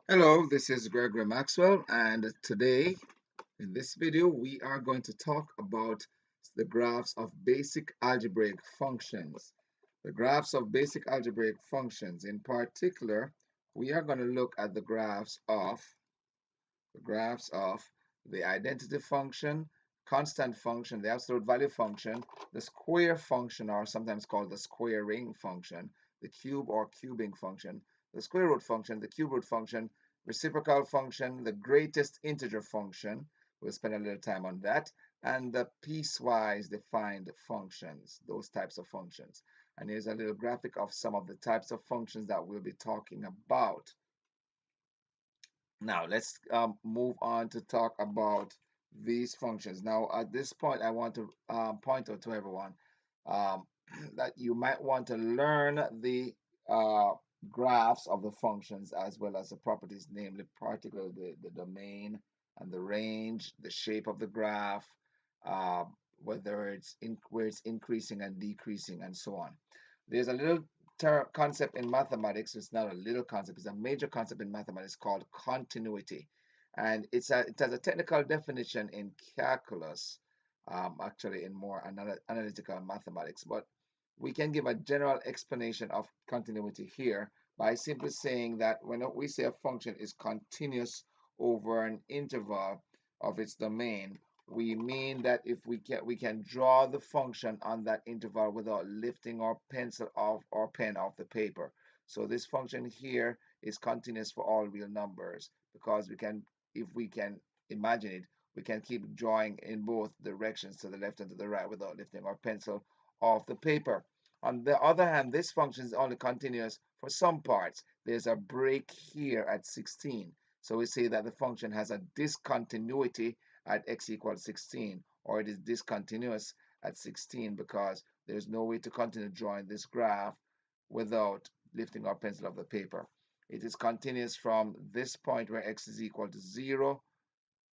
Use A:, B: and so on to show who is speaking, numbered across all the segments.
A: Hello, this is Gregory Maxwell, and today in this video we are going to talk about the graphs of basic algebraic functions. The graphs of basic algebraic functions. In particular, we are going to look at the graphs of the identity function, constant function, the absolute value function, the square function, or sometimes called the squaring function, the cube or cubing function, the square root function, the cube root function, reciprocal function, the greatest integer function. We'll spend a little time on that, and the piecewise defined functions, those types of functions. And here's a little graphic of some of the types of functions that we'll be talking about. Now let's move on to talk about these functions. Now at this point, I want to point out to everyone um, that you might want to learn the uh, graphs of the functions as well as the properties, namely particularly the domain and the range, the shape of the graph, uh, whether where it's increasing and decreasing, and so on. There's a little concept in mathematics. It's not a little concept, it's a major concept in mathematics called continuity. And it has a technical definition in calculus, actually in more analytical mathematics. But we can give a general explanation of continuity here by simply saying that when we say a function is continuous over an interval of its domain, we mean that if we can draw the function on that interval without lifting our pencil off or pen off the paper. So this function here is continuous for all real numbers because if we can imagine it, we can keep drawing in both directions, to the left and to the right, without lifting our pencil off the paper. On the other hand, this function is only continuous for some parts. There's a break here at 16. So we say that the function has a discontinuity at x equals 16, or it is discontinuous at 16 because there's no way to continue drawing this graph without lifting our pencil off the paper. It is continuous from this point where x is equal to 0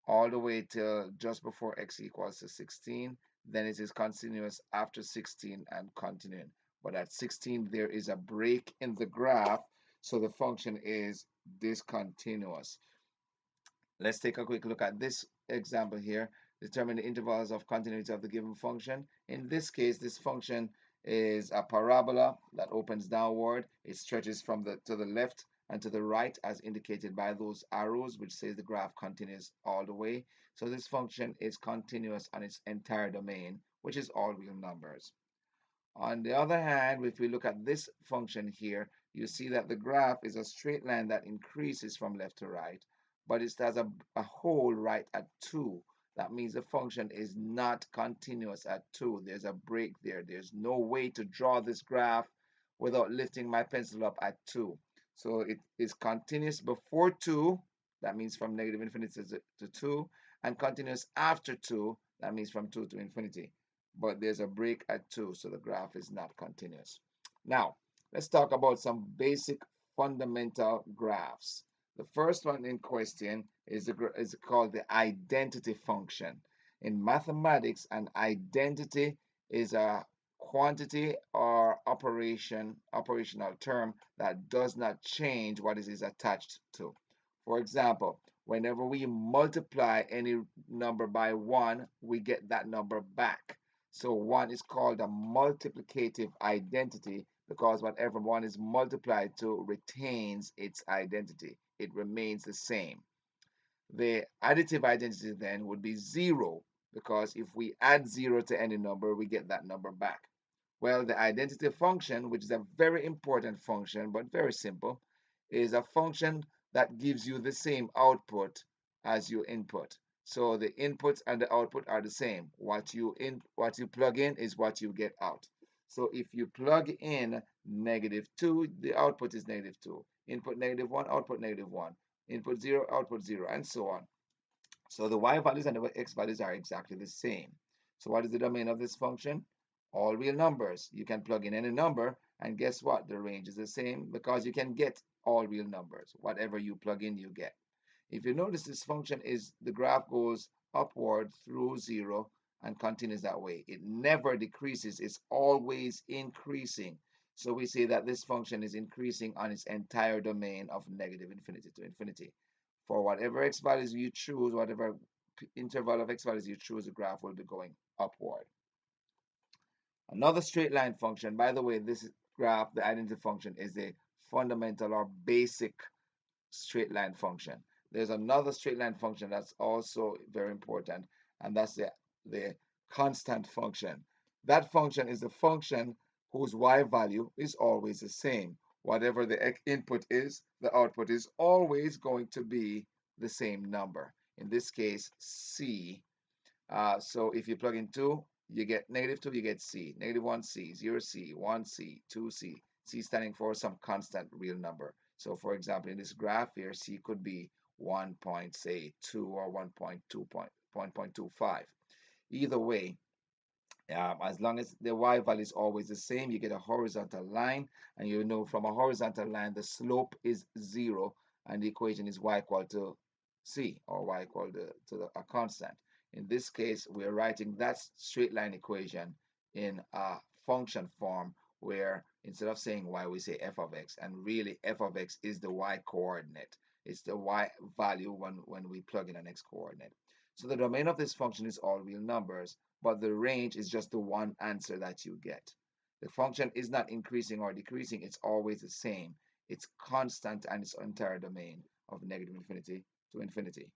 A: all the way till just before x equals to 16. Then it is continuous after 16 and continuing. But at 16, there is a break in the graph, so the function is discontinuous. Let's take a quick look at this example here. Determine the intervals of continuity of the given function. In this case, this function is a parabola that opens downward. It stretches from to the left and to the right as indicated by those arrows, which says the graph continues all the way. So this function is continuous on its entire domain, which is all real numbers. On the other hand, if we look at this function here, you see that the graph is a straight line that increases from left to right, but it has a hole right at 2. That means the function is not continuous at 2. There's a break there. There's no way to draw this graph without lifting my pencil up at 2. So it is continuous before 2. That means from negative infinity to 2, and continuous after 2. That means from 2 to infinity, but there's a break at 2, so the graph is not continuous. Now, let's talk about some basic fundamental graphs. The first one in question is called the identity function. In mathematics, an identity is a quantity or operational term that does not change what it is attached to. For example, whenever we multiply any number by 1, we get that number back. So 1 is called a multiplicative identity because whatever 1 is multiplied to retains its identity. It remains the same. The additive identity then would be 0 because if we add 0 to any number, we get that number back. Well, the identity function, which is a very important function but very simple, is a function that gives you the same output as your input. So the input and the output are the same. What you plug in is what you get out. So if you plug in -2, the output is -2. Input -1, output -1. Input 0, output 0, and so on. So the y values and the x values are exactly the same. So what is the domain of this function? All real numbers. You can plug in any number, and guess what? The range is the same because you can get all real numbers. Whatever you plug in, you get. If you notice, this function the graph goes upward through 0 and continues that way. It never decreases. It's always increasing. So we see that this function is increasing on its entire domain of negative infinity to infinity. For whatever x values you choose, whatever interval of x values you choose, the graph will be going upward. Another straight line function, by the way, this graph, the identity function, is a fundamental or basic straight line function. There's another straight line function that's also very important, and that's the constant function. That function is the function whose y value is always the same. Whatever the input is, the output is always going to be the same number. In this case, c. So if you plug in 2, you get -2, you get c. -1, c, 0, c, 1, c, 2, c. C standing for some constant real number. So for example, in this graph here, c could be 1.2 or 1.25. Either way, as long as the y value is always the same, you get a horizontal line, and you know from a horizontal line the slope is 0, and the equation is y equal to c, or y equal to a constant. In this case, we're writing that straight line equation in a function form, where instead of saying y, we say f of x, and really f of x is the y coordinate. It's the y value when we plug in an x coordinate. So the domain of this function is all real numbers, but the range is just the one answer that you get. The function is not increasing or decreasing, it's always the same. It's constant, and its entire domain of negative infinity to infinity.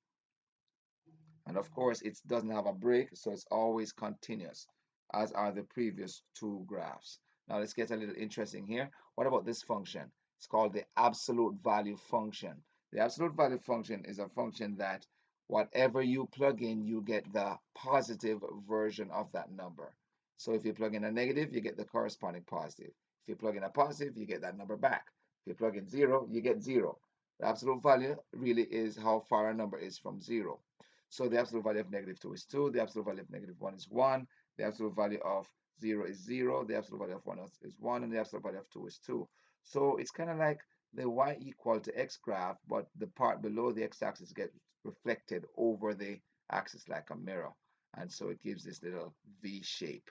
A: And of course, it doesn't have a break, so it's always continuous, as are the previous two graphs. Now let's get a little interesting here. What about this function? It's called the absolute value function. The absolute value function is a function that whatever you plug in, you get the positive version of that number. So if you plug in a negative, you get the corresponding positive. If you plug in a positive, you get that number back. If you plug in 0, you get 0. The absolute value really is how far a number is from 0. So the absolute value of -2 is 2, the absolute value of -1 is 1, the absolute value of 0 is 0, the absolute value of 1 is 1, and the absolute value of 2 is 2. So it's kind of like the y equal to x graph, but the part below the x-axis gets reflected over the axis like a mirror. And so it gives this little V shape.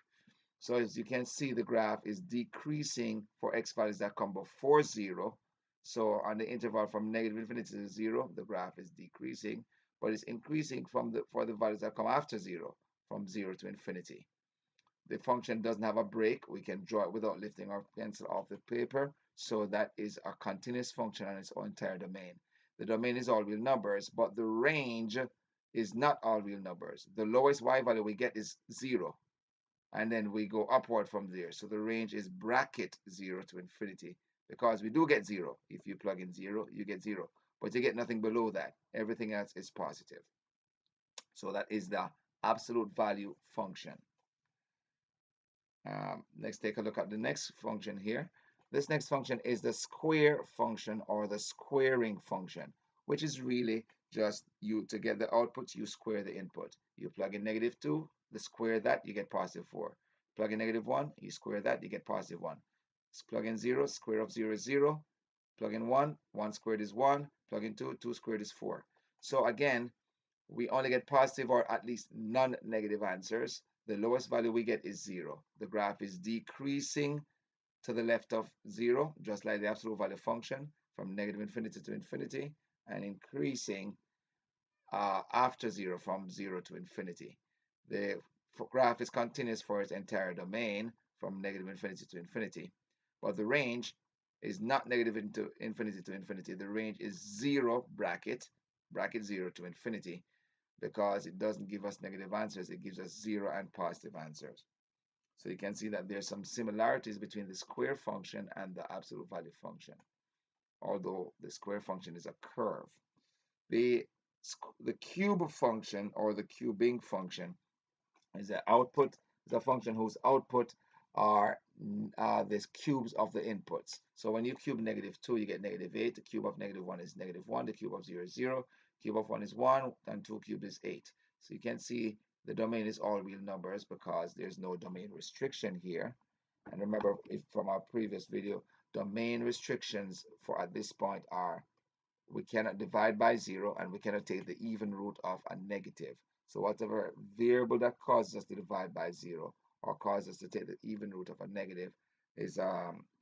A: So as you can see, the graph is decreasing for x values that come before 0. So on the interval from negative infinity to 0, the graph is decreasing, but it's increasing for the values that come after 0, from 0 to infinity. The function doesn't have a break. We can draw it without lifting our pencil off the paper. So that is a continuous function on its entire domain. The domain is all real numbers, but the range is not all real numbers. The lowest y value we get is 0, and then we go upward from there. So the range is bracket 0 to infinity, because we do get 0. If you plug in 0, you get 0, but you get nothing below that. Everything else is positive. So that is the absolute value function. Let's take a look at the next function here. This next function is the square function, or the squaring function, which is really just you to get the output, you square the input. You plug in -2, the square that, you get +4. Plug in -1, you square that, you get +1. Plug in 0, square of 0 is 0. Plug in 1, 1 squared is 1. Plug in 2, 2 squared is 4. So again, we only get positive or at least non-negative answers. The lowest value we get is 0. The graph is decreasing to the left of 0, just like the absolute value function, from negative infinity to infinity, and increasing after 0, from 0 to infinity. The graph is continuous for its entire domain, from negative infinity to infinity, but the range is not negative into infinity to infinity. The range is 0 bracket 0 to infinity, because it doesn't give us negative answers, it gives us 0 and positive answers. So you can see that there's some similarities between the square function and the absolute value function, although the square function is a curve. The cube function, or the cubing function, is an output, is a function whose output are the cubes of the inputs. So when you cube -2, you get -8. The cube of -1 is -1. The cube of 0 is 0. Cube of 1 is 1, and 2 cubed is 8. So you can see the domain is all real numbers, because there's no domain restriction here. And remember, if from our previous video, domain restrictions for at this point are we cannot divide by 0, and we cannot take the even root of a negative. So whatever variable that causes us to divide by 0, or causes us to take the even root of a negative, is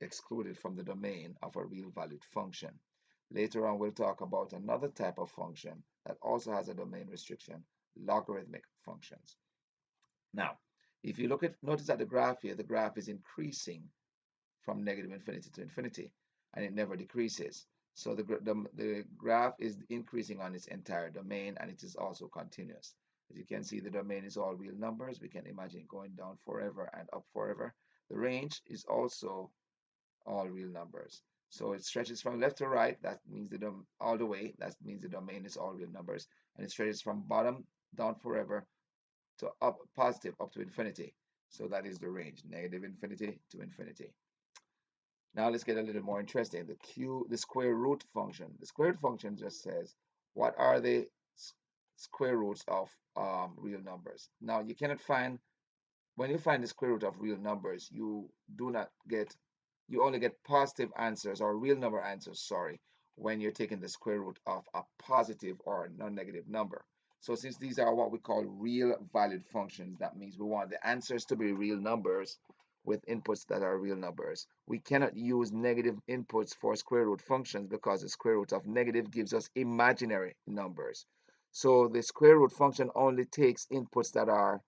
A: excluded from the domain of a real valued function. Later on, we'll talk about another type of function that also has a domain restriction, logarithmic functions. Now, if you notice at the graph here, the graph is increasing from negative infinity to infinity, and it never decreases. So the graph is increasing on its entire domain, and it is also continuous. As you can see, the domain is all real numbers. We can imagine it going down forever and up forever. The range is also all real numbers. So it stretches from left to right. That means all the way. That means the domain is all real numbers, and it stretches from bottom down forever to up positive up to infinity. So that is the range, negative infinity to infinity. Now let's get a little more interesting. The square root function. The square root function just says, what are the square roots of real numbers? Now you cannot find, when you find the square root of real numbers, you only get positive answers or real number answers, sorry, when you're taking the square root of a positive or non-negative number. So since these are what we call real valued functions, that means we want the answers to be real numbers with inputs that are real numbers. We cannot use negative inputs for square root functions because the square root of negative gives us imaginary numbers. So the square root function only takes inputs that are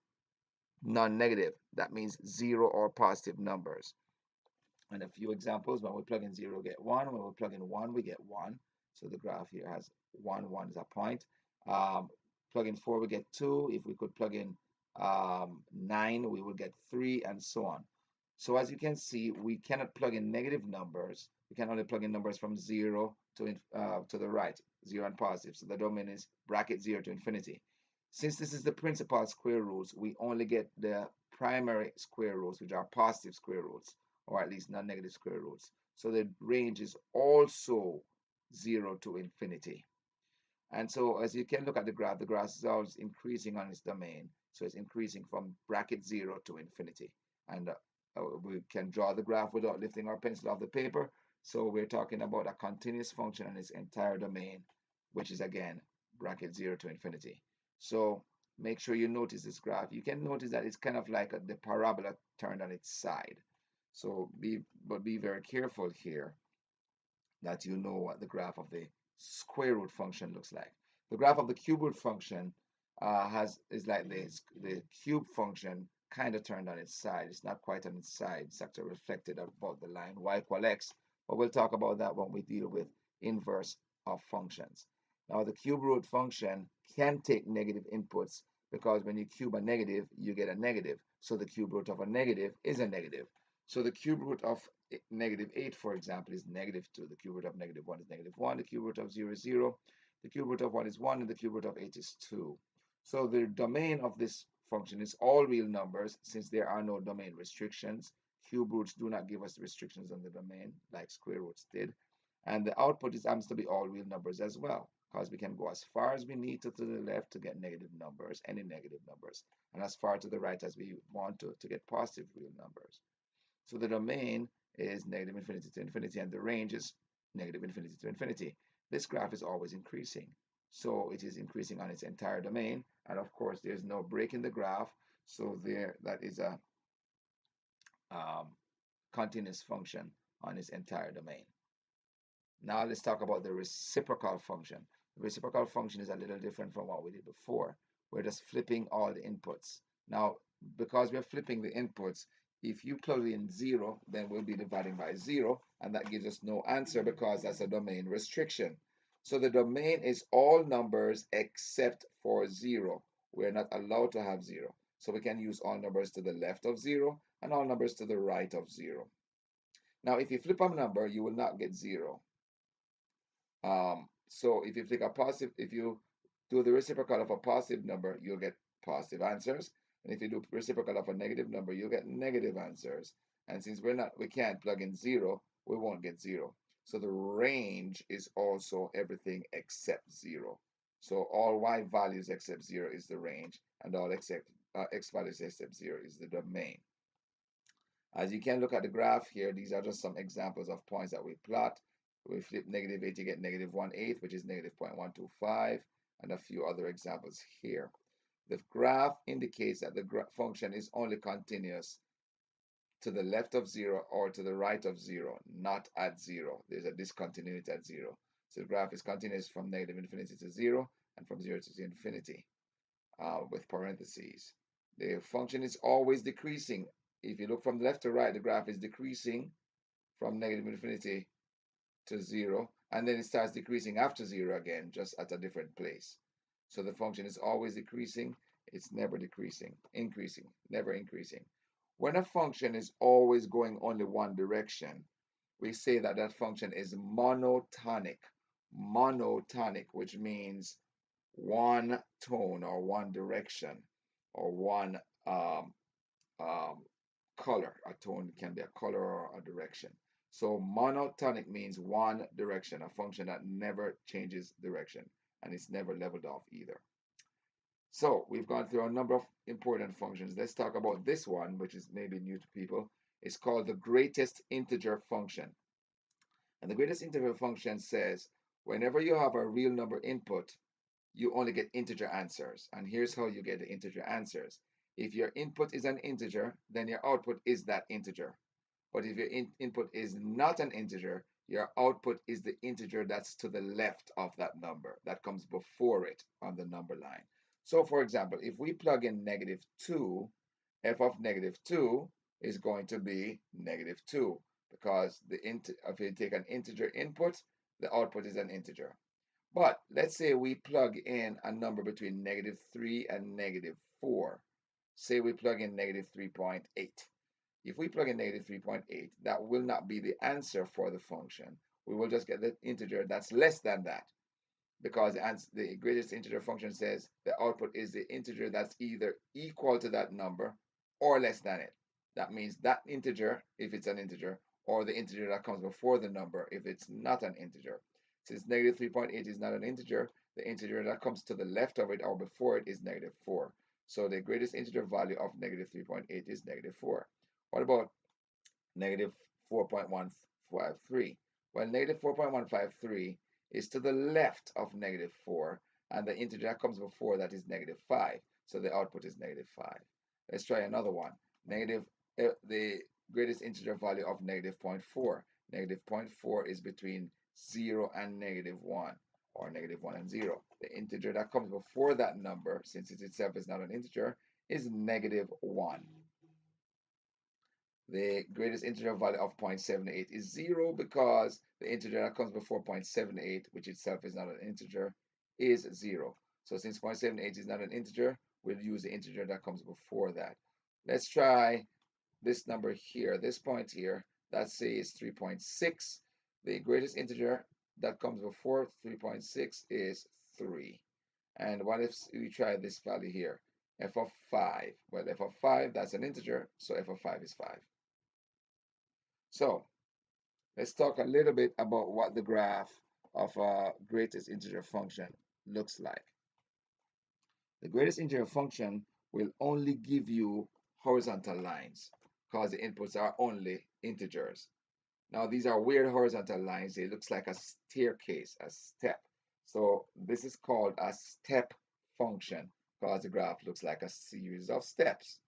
A: non-negative. That means zero or positive numbers. And a few examples: when we plug in 0, we get 1. When we plug in 1, we get 1. So the graph here has 1, 1 is a point. Plug in 4, we get 2. If we could plug in 9, we would get 3, and so on. So as you can see, we cannot plug in negative numbers. We can only plug in numbers from 0 to the right, 0 and positive. So the domain is bracket 0 to infinity. Since this is the principal square roots, we only get the primary square roots, which are positive square roots, or at least non-negative square roots. So the range is also 0 to infinity. And so as you can look at the graph is always increasing on its domain. So it's increasing from bracket 0 to infinity. And we can draw the graph without lifting our pencil off the paper. So we're talking about a continuous function on its entire domain, which is again bracket 0 to infinity. So make sure you notice this graph. You can notice that it's kind of like the parabola turned on its side. So be very careful here that you know what the graph of the square root function looks like. The graph of the cube root function is like this. The cube function kind of turned on its side. It's not quite on its side. It's actually reflected above the line y equal x. But we'll talk about that when we deal with inverse of functions. Now the cube root function can take negative inputs because when you cube a negative, you get a negative. So the cube root of a negative is a negative. So the cube root of negative 8, for example, is negative 2. The cube root of negative 1 is negative 1. The cube root of 0 is 0. The cube root of 1 is 1. And the cube root of 8 is 2. So the domain of this function is all real numbers since there are no domain restrictions. Cube roots do not give us restrictions on the domain like square roots did. And the output happens to be all real numbers as well, because we can go as far as we need to the left to get negative numbers, any negative numbers, and as far to the right as we want to get positive real numbers. So the domain is negative infinity to infinity, and the range is negative infinity to infinity. This graph is always increasing. So it is increasing on its entire domain. And of course, there's no break in the graph. So that is a continuous function on its entire domain. Now let's talk about the reciprocal function. The reciprocal function is a little different from what we did before. We're just flipping all the inputs. Now, because we're flipping the inputs, if you plug in 0, then we'll be dividing by 0, and that gives us no answer because that's a domain restriction. So the domain is all numbers except for 0. We're not allowed to have 0. So we can use all numbers to the left of 0 and all numbers to the right of 0. Now, if you flip a number, you will not get 0. So if you if you do the reciprocal of a positive number, you'll get positive answers. And if you do reciprocal of a negative number, you'll get negative answers. And since we can't plug in 0, we won't get 0. So the range is also everything except 0. So all y values except 0 is the range, and all x values except 0 is the domain. As you can look at the graph here, these are just some examples of points that we plot. We flip negative 8, you get negative 1/8, which is negative 0.125, and a few other examples here. The graph indicates that the function is only continuous to the left of 0 or to the right of 0, not at 0. There's a discontinuity at 0. So the graph is continuous from negative infinity to 0 and from 0 to infinity with parentheses. The function is always decreasing. If you look from left to right, the graph is decreasing from negative infinity to 0, and then it starts decreasing after 0 again, just at a different place. So the function is always decreasing. It's never decreasing, increasing, never increasing. When a function is always going only one direction, we say that that function is monotonic. Monotonic, which means one tone or one direction or one um, color. A tone can be a color or a direction. So monotonic means one direction, a function that never changes direction and it's never leveled off either. So we've gone through a number of important functions. Let's talk about this one, which is maybe new to people. It's called the greatest integer function. And the greatest integer function says whenever you have a real number input, you only get integer answers. And here's how you get the integer answers. If your input is an integer, then your output is that integer. But if your input is not an integer, your output is the integer that's to the left of that number, that comes before it on the number line. So for example, if we plug in -2, f of -2 is going to be -2 because if you take an integer input, the output is an integer. But let's say we plug in a number between -3 and -4. Say we plug in -3.8. If we plug in -3.8, that will not be the answer for the function. We will just get the integer that's less than that because the greatest integer function says the output is the integer that's either equal to that number or less than it. That means that integer, if it's an integer, or the integer that comes before the number if it's not an integer. Since -3.8 is not an integer, the integer that comes to the left of it or before it is -4. So the greatest integer value of -3.8 is -4. What about -4.153? Well, -4.153 is to the left of -4, and the integer that comes before that is -5. So the output is -5. Let's try another one. The greatest integer value of -0.4. -0.4 is between 0 and -1, or -1 and 0. The integer that comes before that number, since it itself is not an integer, is -1. The greatest integer value of 0.78 is 0 because the integer that comes before 0.78, which itself is not an integer, is 0. So since 0.78 is not an integer, we'll use the integer that comes before that. Let's try this number here, this point here, that says 3.6. The greatest integer that comes before 3.6 is 3. And what if we try this value here, f of 5? Well, f of 5, that's an integer, so f of 5 is 5. So let's talk a little bit about what the graph of a greatest integer function looks like. The greatest integer function will only give you horizontal lines because the inputs are only integers. Now these are weird horizontal lines. It looks like a staircase, a step. So this is called a step function because the graph looks like a series of steps.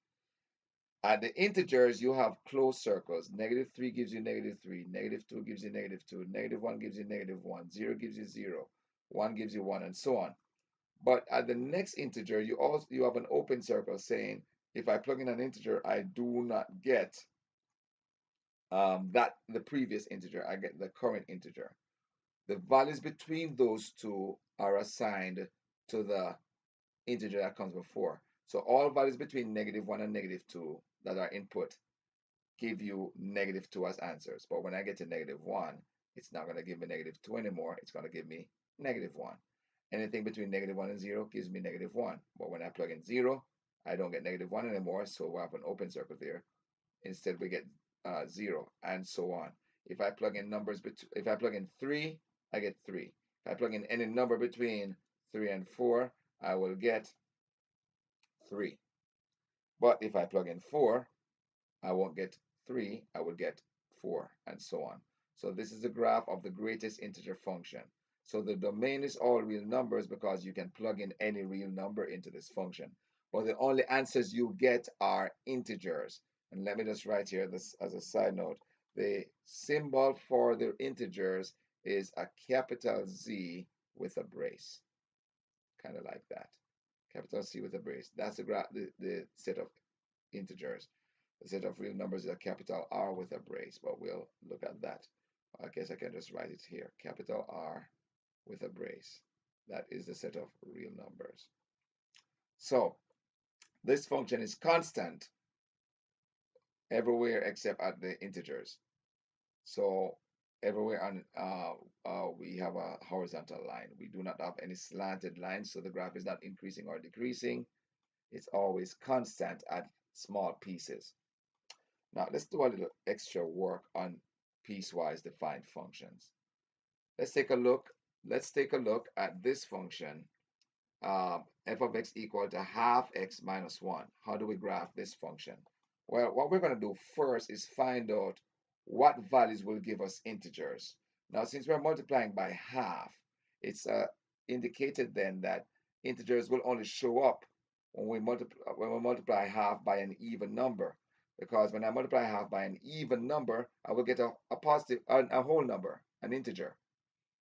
A: At the integers, you have closed circles. -3 gives you -3, -2 gives you -2, -1 gives you -1, 0 gives you 0, 1 gives you 1, and so on. But at the next integer, you have an open circle saying, if I plug in an integer, I do not get the previous integer, I get the current integer. The values between those two are assigned to the integer that comes before. So all values between -1 and -2 that are input give you -2 as answers. But when I get to -1, it's not going to give me -2 anymore. It's going to give me -1. Anything between -1 and 0 gives me -1. But when I plug in 0, I don't get -1 anymore. So we have an open circle there. Instead, we get 0, and so on. If I plug in if I plug in 3, I get 3. If I plug in any number between 3 and 4, I will get 3. But if I plug in 4, I won't get 3, I will get 4, and so on. So this is the graph of the greatest integer function. So the domain is all real numbers because you can plug in any real number into this function. But the only answers you get are integers. And let me just write here this as a side note. The symbol for the integers is a capital Z with a brace, kind of like that. Capital C with a brace. That's the set of integers. The set of real numbers is a capital R with a brace, but we'll look at that. I guess I can just write it here. Capital R with a brace. That is the set of real numbers. So this function is constant everywhere except at the integers. So everywhere on we have a horizontal line. We do not have any slanted lines, so the graph is not increasing or decreasing. It's always constant at small pieces. Now let's do a little extra work on piecewise defined functions. Let's take a look. Let's take a look at this function, f of x equal to half x minus 1. How do we graph this function? Well, what we're going to do first is find out what values will give us integers. Now, since we're multiplying by half, it's indicated then that integers will only show up when we multiply half by an even number. Because when I multiply half by an even number, I will get a positive, a whole number, an integer,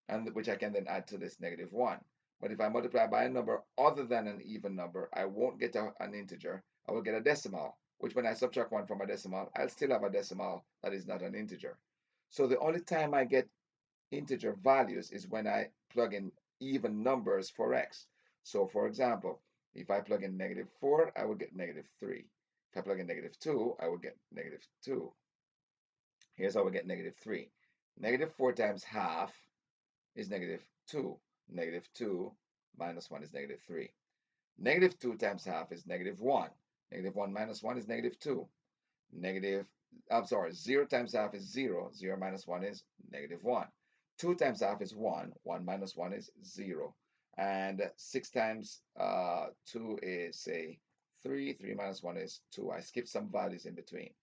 A: and which I can then add to this -1. But if I multiply by a number other than an even number, I won't get an integer. I will get a decimal, which when I subtract 1 from a decimal, I'll still have a decimal that is not an integer. So the only time I get integer values is when I plug in even numbers for x. So for example, if I plug in -4, I will get -3. If I plug in -2, I will get -2. Here's how we get -3. -4 times half is -2. -2 minus 1 is -3. -2 times half is -1. -1 minus 1 is -2. I'm sorry, 0 times half is 0. 0 minus 1 is -1. 2 times half is 1. 1 minus 1 is 0. And 6 times 2 is, say, 3. 3 minus 1 is 2. I skipped some values in between.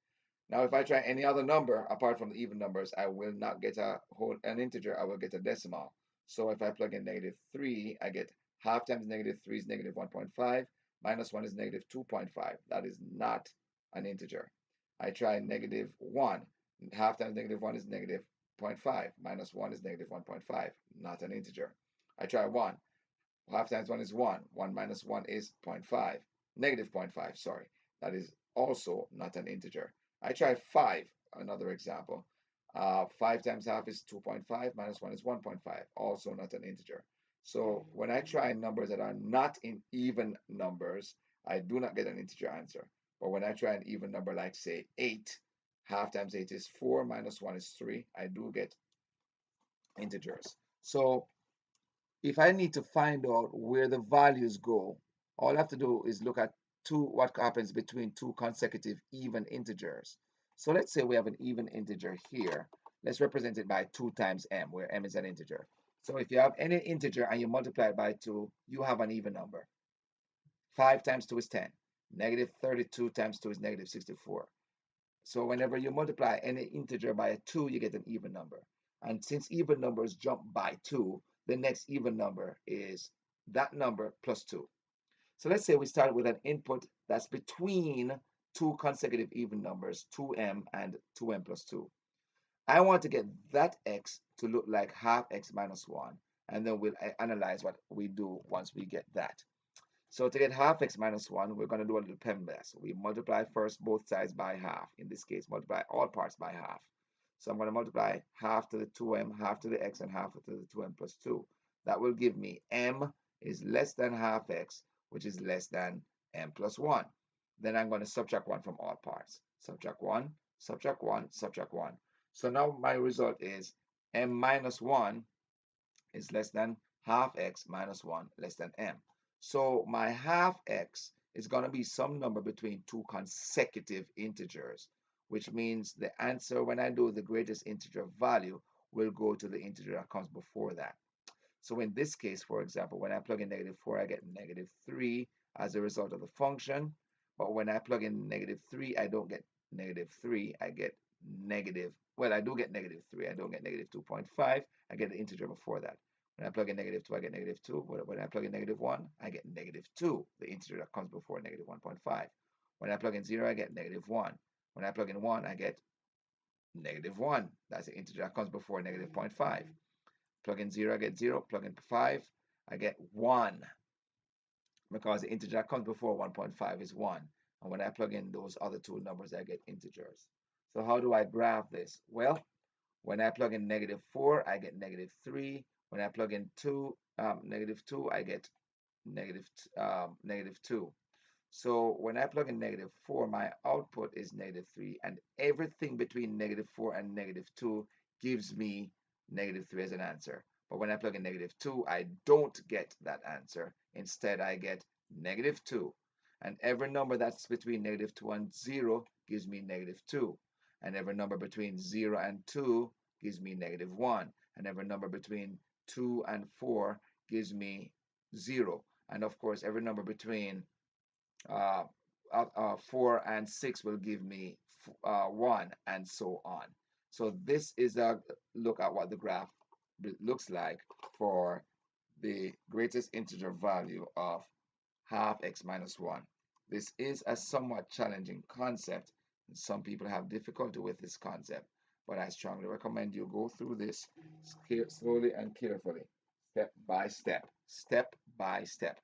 A: Now, if I try any other number apart from the even numbers, I will not get an integer. I will get a decimal. So if I plug in -3, I get half times -3 is -1.5, minus 1 is -2.5. That is not an integer. I try -1. Half times -1 is -0.5, minus 1 is -1.5, not an integer. I try 1. Half times 1 is 1. 1 minus 1 is 0.5, -0.5, sorry. That is also not an integer. I try 5, another example. 5 times half is 2.5, minus 1 is 1.5, also not an integer. So when I try numbers that are not in even numbers, I do not get an integer answer. But when I try an even number like, say, 8, half times 8 is 4, minus 1 is 3, I do get integers. So if I need to find out where the values go, all I have to do is look at what happens between two consecutive even integers. So let's say we have an even integer here. Let's represent it by 2 times m, where m is an integer. So if you have any integer and you multiply it by 2, you have an even number. 5 times 2 is 10. -32 times 2 is -64. So whenever you multiply any integer by a 2, you get an even number. And since even numbers jump by 2, the next even number is that number plus 2. So let's say we start with an input that's between two consecutive even numbers, 2m and 2m plus 2. I want to get that x to look like half x minus 1, and then we'll analyze what we do once we get that. So to get half x minus 1, we're going to do a little PEMDAS. We multiply first both sides by half. In this case, multiply all parts by half. So I'm going to multiply half to the 2m, half to the x, and half to the 2m plus 2. That will give me m is less than half x, which is less than m plus 1. Then I'm going to subtract 1 from all parts. Subtract 1, subtract 1, subtract 1. So now my result is m minus 1 is less than half x minus 1 less than m. So my half x is going to be some number between two consecutive integers, which means the answer when I do the greatest integer value will go to the integer that comes before that. So in this case, for example, when I plug in -4, I get -3 as a result of the function. But when I plug in -3, I don't get -3. I get well, I do get -3. I don't get -2.5. I get the integer before that. When I plug in -2, I get -2. When I plug in -1, I get -2, the integer that comes before -1.5. When I plug in 0, I get -1. When I plug in 1, I get -1. That's the integer that comes before -0.5. Plug in 0, I get 0. Plug in 5, I get 1, because the integer that comes before 1.5 is 1. And when I plug in those other two numbers, I get integers. So how do I graph this? Well, when I plug in -4, I get -3. When I plug in -2, I get -2. So when I plug in -4, my output is -3, and everything between -4 and -2 gives me -3 as an answer. But when I plug in -2, I don't get that answer. Instead, I get -2. And every number that's between -2 and 0 gives me -2. And every number between 0 and 2 gives me -1. And every number between 2 and 4 gives me 0. And of course, every number between uh, 4 and 6 will give me 1, and so on. So this is a look at what the graph looks like for the greatest integer value of half x minus 1. This is a somewhat challenging concept. Some people have difficulty with this concept, but I strongly recommend you go through this slowly and carefully, step by step, step by step.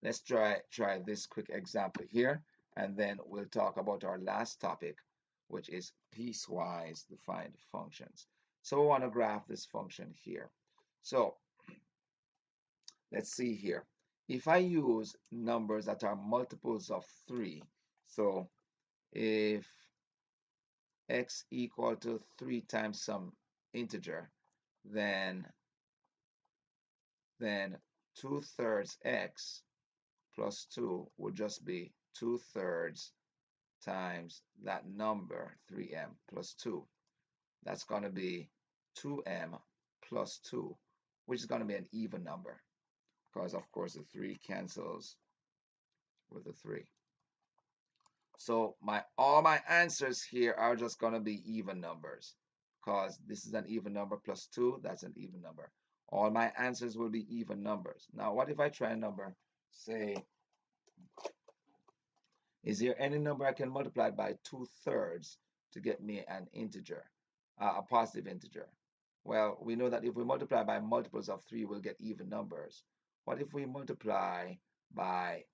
A: Let's try this quick example here, and then we'll talk about our last topic, which is piecewise defined functions. So we want to graph this function here. So let's see here. If I use numbers that are multiples of 3, so if x equal to 3 times some integer, then 2/3 x plus 2 would just be 2/3 times that number, 3m plus 2. That's going to be 2m plus 2, which is going to be an even number, because of course the 3 cancels with the 3. So all my answers here are just going to be even numbers, because this is an even number plus 2, that's an even number. All my answers will be even numbers. Now what if I try a number, say, is there any number I can multiply by 2/3 to get me an integer, a positive integer? Well, we know that if we multiply by multiples of 3, we'll get even numbers. What if we multiply by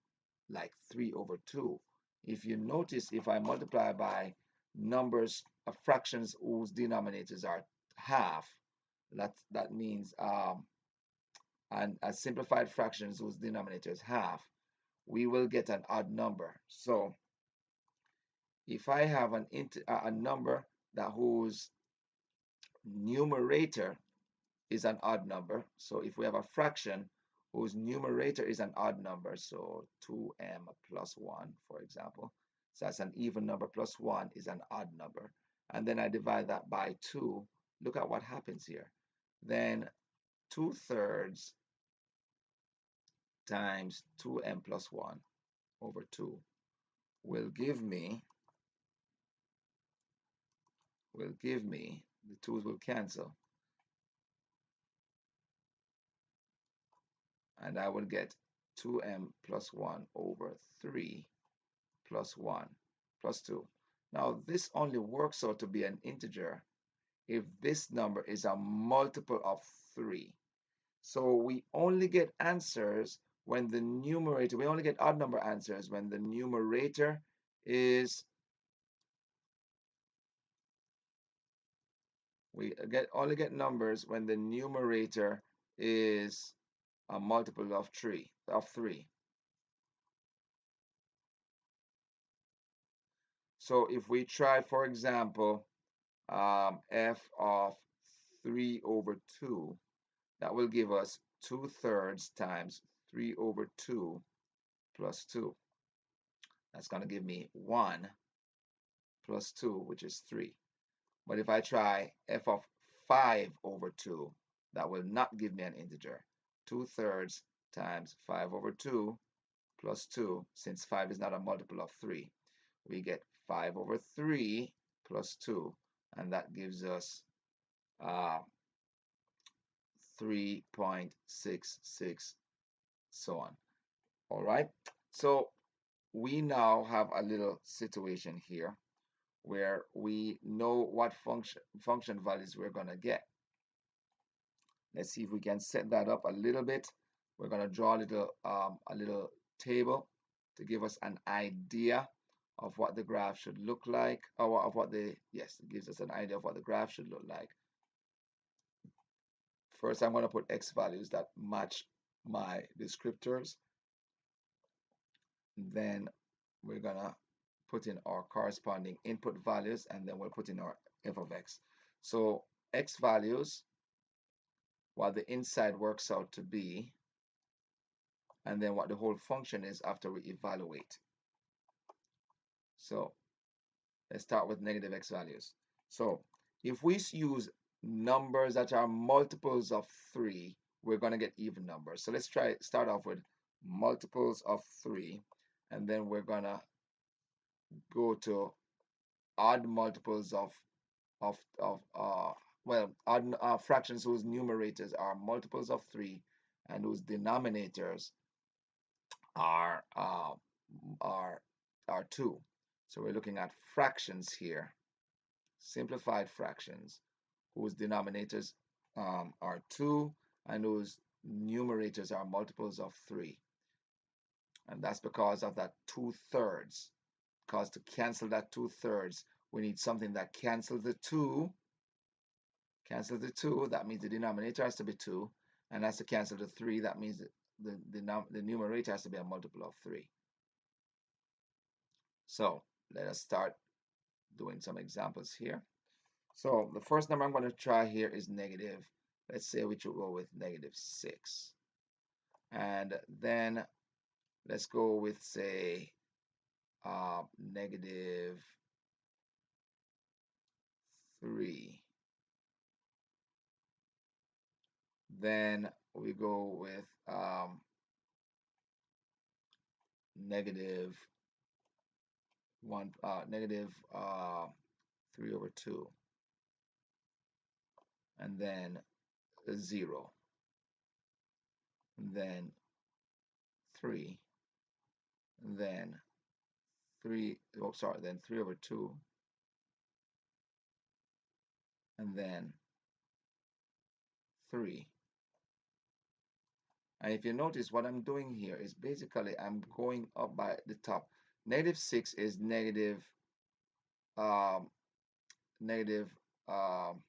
A: like 3/2? If you notice, if I multiply by numbers of fractions whose denominators are half, that means and a simplified fractions whose denominator is half, we will get an odd number. So if I have a number that whose numerator is an odd number, so if we have a fraction whose numerator is an odd number, so 2m plus 1, for example, so that's an even number plus 1 is an odd number, and then I divide that by 2, look at what happens here. Then 2/3 times 2m plus 1 over 2 will give me, the 2's will cancel, and I will get 2m plus 1 over 3 plus 1 plus 2. Now this only works out to be an integer if this number is a multiple of 3. So we only get answers when the numerator, we only get odd number answers when the numerator is, we only get numbers when the numerator is a multiple of 3. So if we try, for example, f of 3/2, that will give us 2/3 times 3/2 plus 2. That's going to give me 1 plus 2, which is 3. But if I try f of 5/2, that will not give me an integer. 2/3 times 5/2 plus 2, since 5 is not a multiple of 3, we get 5/3 plus 2, and that gives us 3.66, so on. All right, so we now have a little situation here where we know what function values we're going to get. Let's see if we can set that up a little bit. We're going to draw a little table to give us an idea of what the graph should look like, or of what the, yes, it gives us an idea of what the graph should look like. First, I'm going to put x values that match my descriptors. Then we're going to put in our corresponding input values, and then we'll put in our f of x. So x values, what the inside works out to be, and then what the whole function is after we evaluate. So let's start with negative x values. So if we use numbers that are multiples of 3, we're going to get even numbers. So let's start off with multiples of 3, and then we're going to go to odd multiples of odd fractions whose numerators are multiples of 3 and whose denominators are uh, are 2. So we're looking at fractions here, simplified fractions whose denominators are 2 and whose numerators are multiples of 3. And that's because of that 2/3. Because to cancel that 2/3, we need something that cancels the 2. Cancel the 2, that means the denominator has to be 2. And that's to cancel the 3, that means the numerator has to be a multiple of 3. So let us start doing some examples here. So the first number I'm going to try here is negative. Let's say we should go with -6. And then let's go with, say, -3. Then we go with negative 3/2, and then 0, and then 3, and then 3/2, and then 3. And if you notice, what I'm doing here is basically I'm going up by the top. -6 is um, negative um,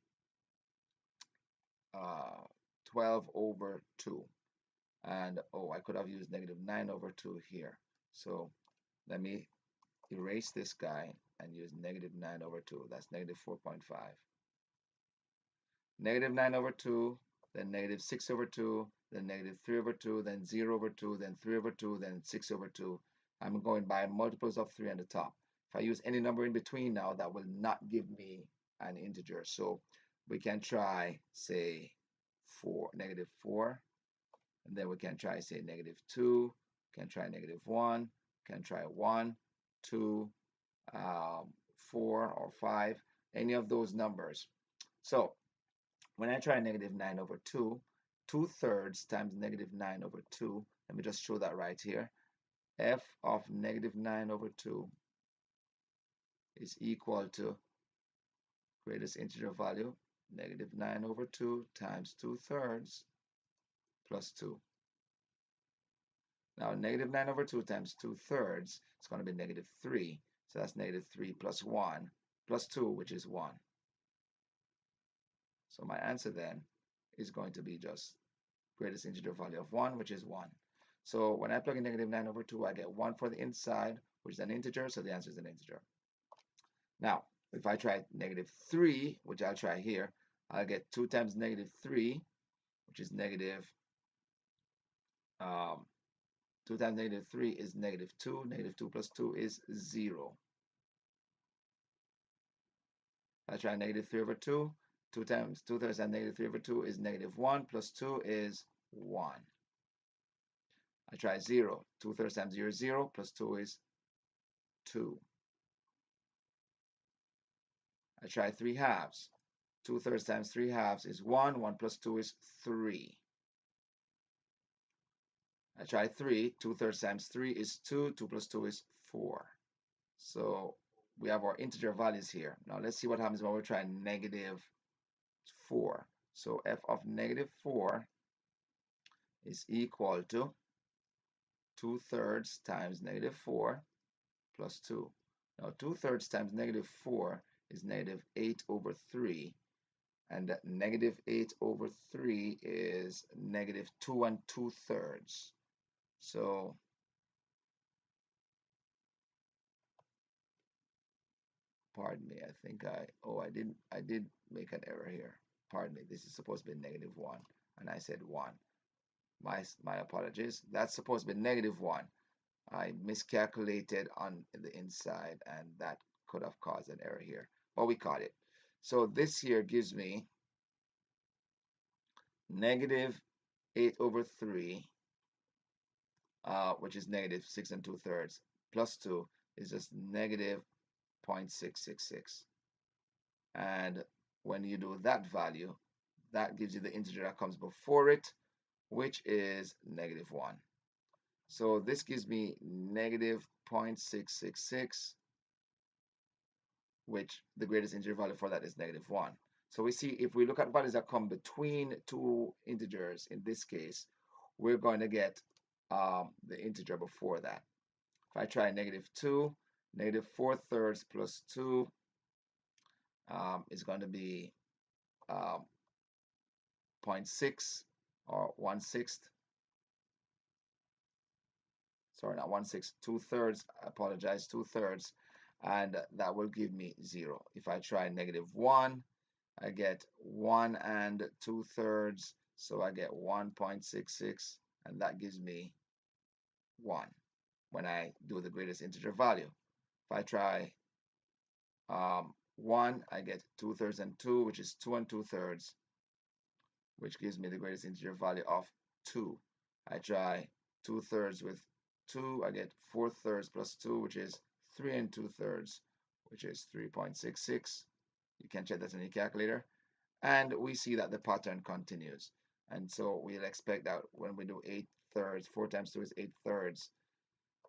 A: 12/2. And oh, I could have used -9/2 here. So let me erase this guy and use -9/2. That's -4.5. -9/2, then -6/2, then -3/2, then 0/2, then 3/2, then 6/2. I'm going by multiples of 3 on the top. If I use any number in between now, that will not give me an integer. So we can try, say, -4, and then we can try, say, -2, can try -1, can try 1, 2, 4, or 5, any of those numbers. So when I try -9/2, 2/3 times -9/2, let me just show that right here. F of -9/2 is equal to greatest integer value, -9/2 times 2/3 plus 2. Now, -9/2 times 2/3 is going to be -3. So that's -3 plus 1 plus 2, which is 1. So my answer then is going to be just greatest integer value of 1, which is 1. So when I plug in -9/2, I get 1 for the inside, which is an integer, so the answer is an integer. Now, if I try -3, which I'll try here, I'll get 2 times -3, which is 2 times -3 is -2. -2 plus 2 is 0. I try -3/2. 2 times 2/3 and -3/2 is -1 plus 2 is 1. I try 0. 2/3 times 0 is 0 plus 2 is 2. I try 3/2. 2/3 times 3/2 is 1. 1 plus 2 is 3. I try 3. 2/3 times 3 is 2. 2 plus 2 is 4. So we have our integer values here. Now let's see what happens when we try negative 4. So f of negative 4 is equal to 2/3 times negative 4 plus 2. Now 2/3 times negative 4 is negative 8 over 3. And negative 8 over 3 is negative 2 and 2/3. So pardon me, I think I did make an error here. Pardon me, this is supposed to be negative 1, and I said 1. My apologies. That's supposed to be negative 1. I miscalculated on the inside, and that could have caused an error here, but we caught it. So this here gives me negative 8 over 3, which is negative 6 and 2/3, plus 2 is just negative 0.666. And when you do that value, that gives you the integer that comes before it, which is negative 1. So this gives me negative 0.666, which the greatest integer value for that is negative 1. So we see if we look at values that come between two integers, in this case, we're going to get the integer before that. If I try negative 2, negative 4/3 plus 2 is going to be 0.6 or 1/6. Sorry, not 1/6, 2/3. I apologize, 2/3. And that will give me 0. If I try negative 1, I get 1 and 2/3. So I get 1.66, and that gives me 1 when I do the greatest integer value. If I try 1, I get 2/3 and 2, which is 2 and 2/3, which gives me the greatest integer value of 2. I try 2/3 with 2, I get 4/3 plus 2, which is 3 and 2/3, which is 3.66. You can check that in your calculator. And we see that the pattern continues. And so we'll expect that when we do 8/3, 4 times 2 is 8/3,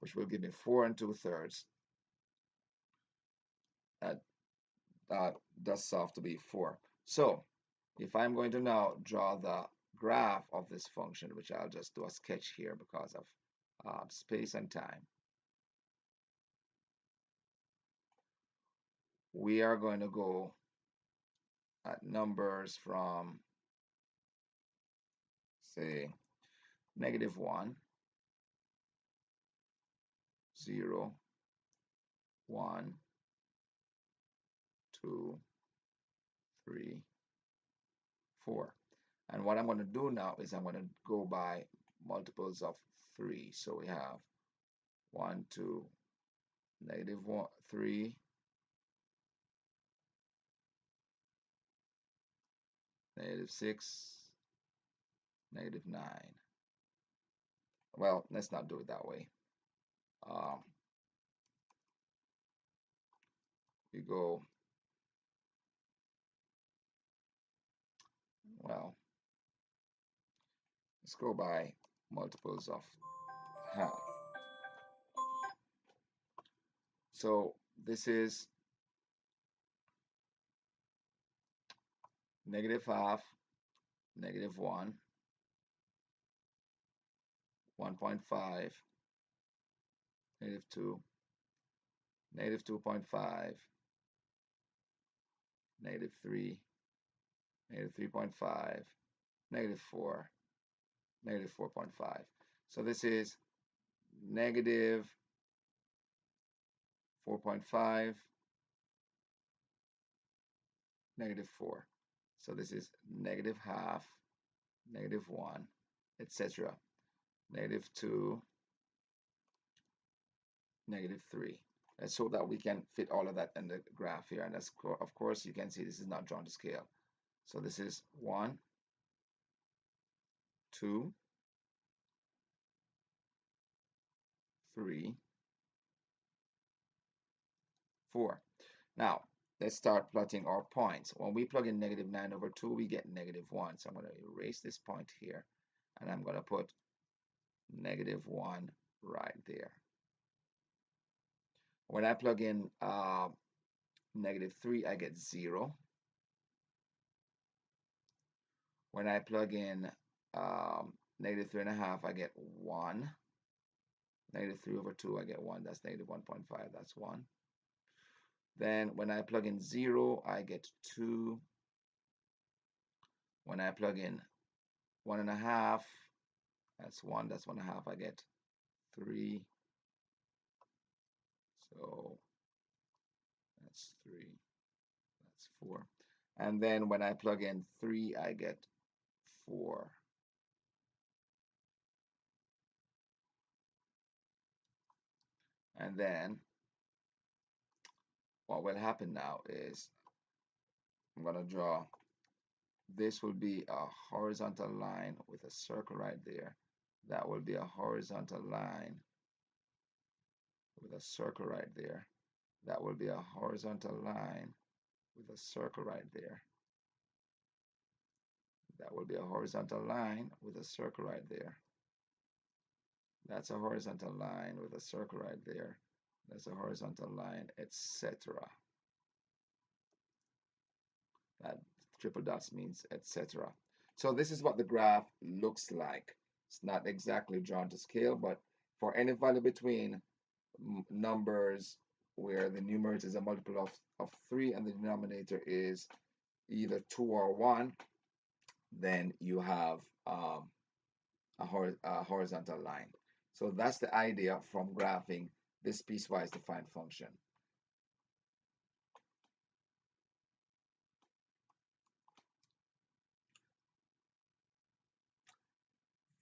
A: which will give me 4 and 2/3. That does solve to be 4. So if I'm going to now draw the graph of this function, which I'll just do a sketch here because of space and time, we are going to go at numbers from, say, negative 1, 0, 1, 2, 3, 4. And what I'm going to do now is I'm going to go by multiples of 3. So we have 1, 2, negative 1, 3, negative 6, negative 9. Well, let's not do it that way. We go, well, let's go by multiples of half. So this is negative half, negative 1, 1.5, negative 2, negative 2.5, negative 3, negative 3.5, negative 4, negative 4.5. So this is negative 4.5, negative 4. So this is negative half, negative 1, etc. Negative 2, negative 3. Let's hope that we can fit all of that in the graph here. And that's, of course, you can see this is not drawn to scale. So this is 1, 2, 3, 4. Now, let's start plotting our points. When we plug in negative 9 over 2, we get negative 1. So I'm going to erase this point here, and I'm going to put -1 right there. When I plug in -3, I get 0. When I plug in -3.5, I get 1. -3/2, I get 1. That's -1.5. That's 1. Then when I plug in 0, I get 2. When I plug in 1.5, that's 1. That's 1.5. I get 3. So that's 3. That's 4. And then when I plug in 3, I get 4. And then what will happen now is I'm going to draw, this will be a horizontal line with a circle right there. That will be a horizontal line with a circle right there. That will be a horizontal line with a circle right there. That will be a horizontal line with a circle right there. That's a horizontal line with a circle right there. That's a horizontal line, etc. That triple dots means etc. So this is what the graph looks like. It's not exactly drawn to scale, but for any value between numbers where the numerator is a multiple of 3 and the denominator is either 2 or 1, then you have a horizontal line. So that's the idea from graphing this piecewise defined function.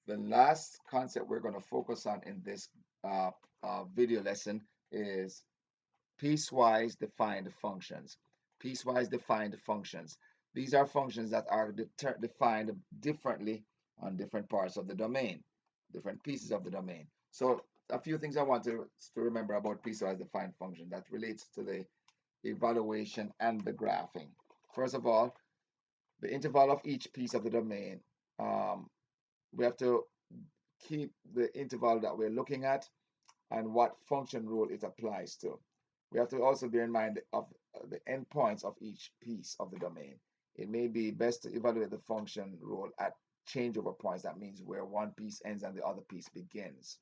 A: The last concept we're going to focus on in this video lesson is piecewise defined functions. Piecewise defined functions. These are functions that are defined differently on different parts of the domain, different pieces of the domain. So a few things I want to remember about piecewise defined function that relates to the evaluation and the graphing. First of all, the interval of each piece of the domain. We have to keep the interval that we're looking at and what function rule it applies to. We have to also bear in mind of the endpoints of each piece of the domain. It may be best to evaluate the function rule at changeover points. That means where one piece ends and the other piece begins.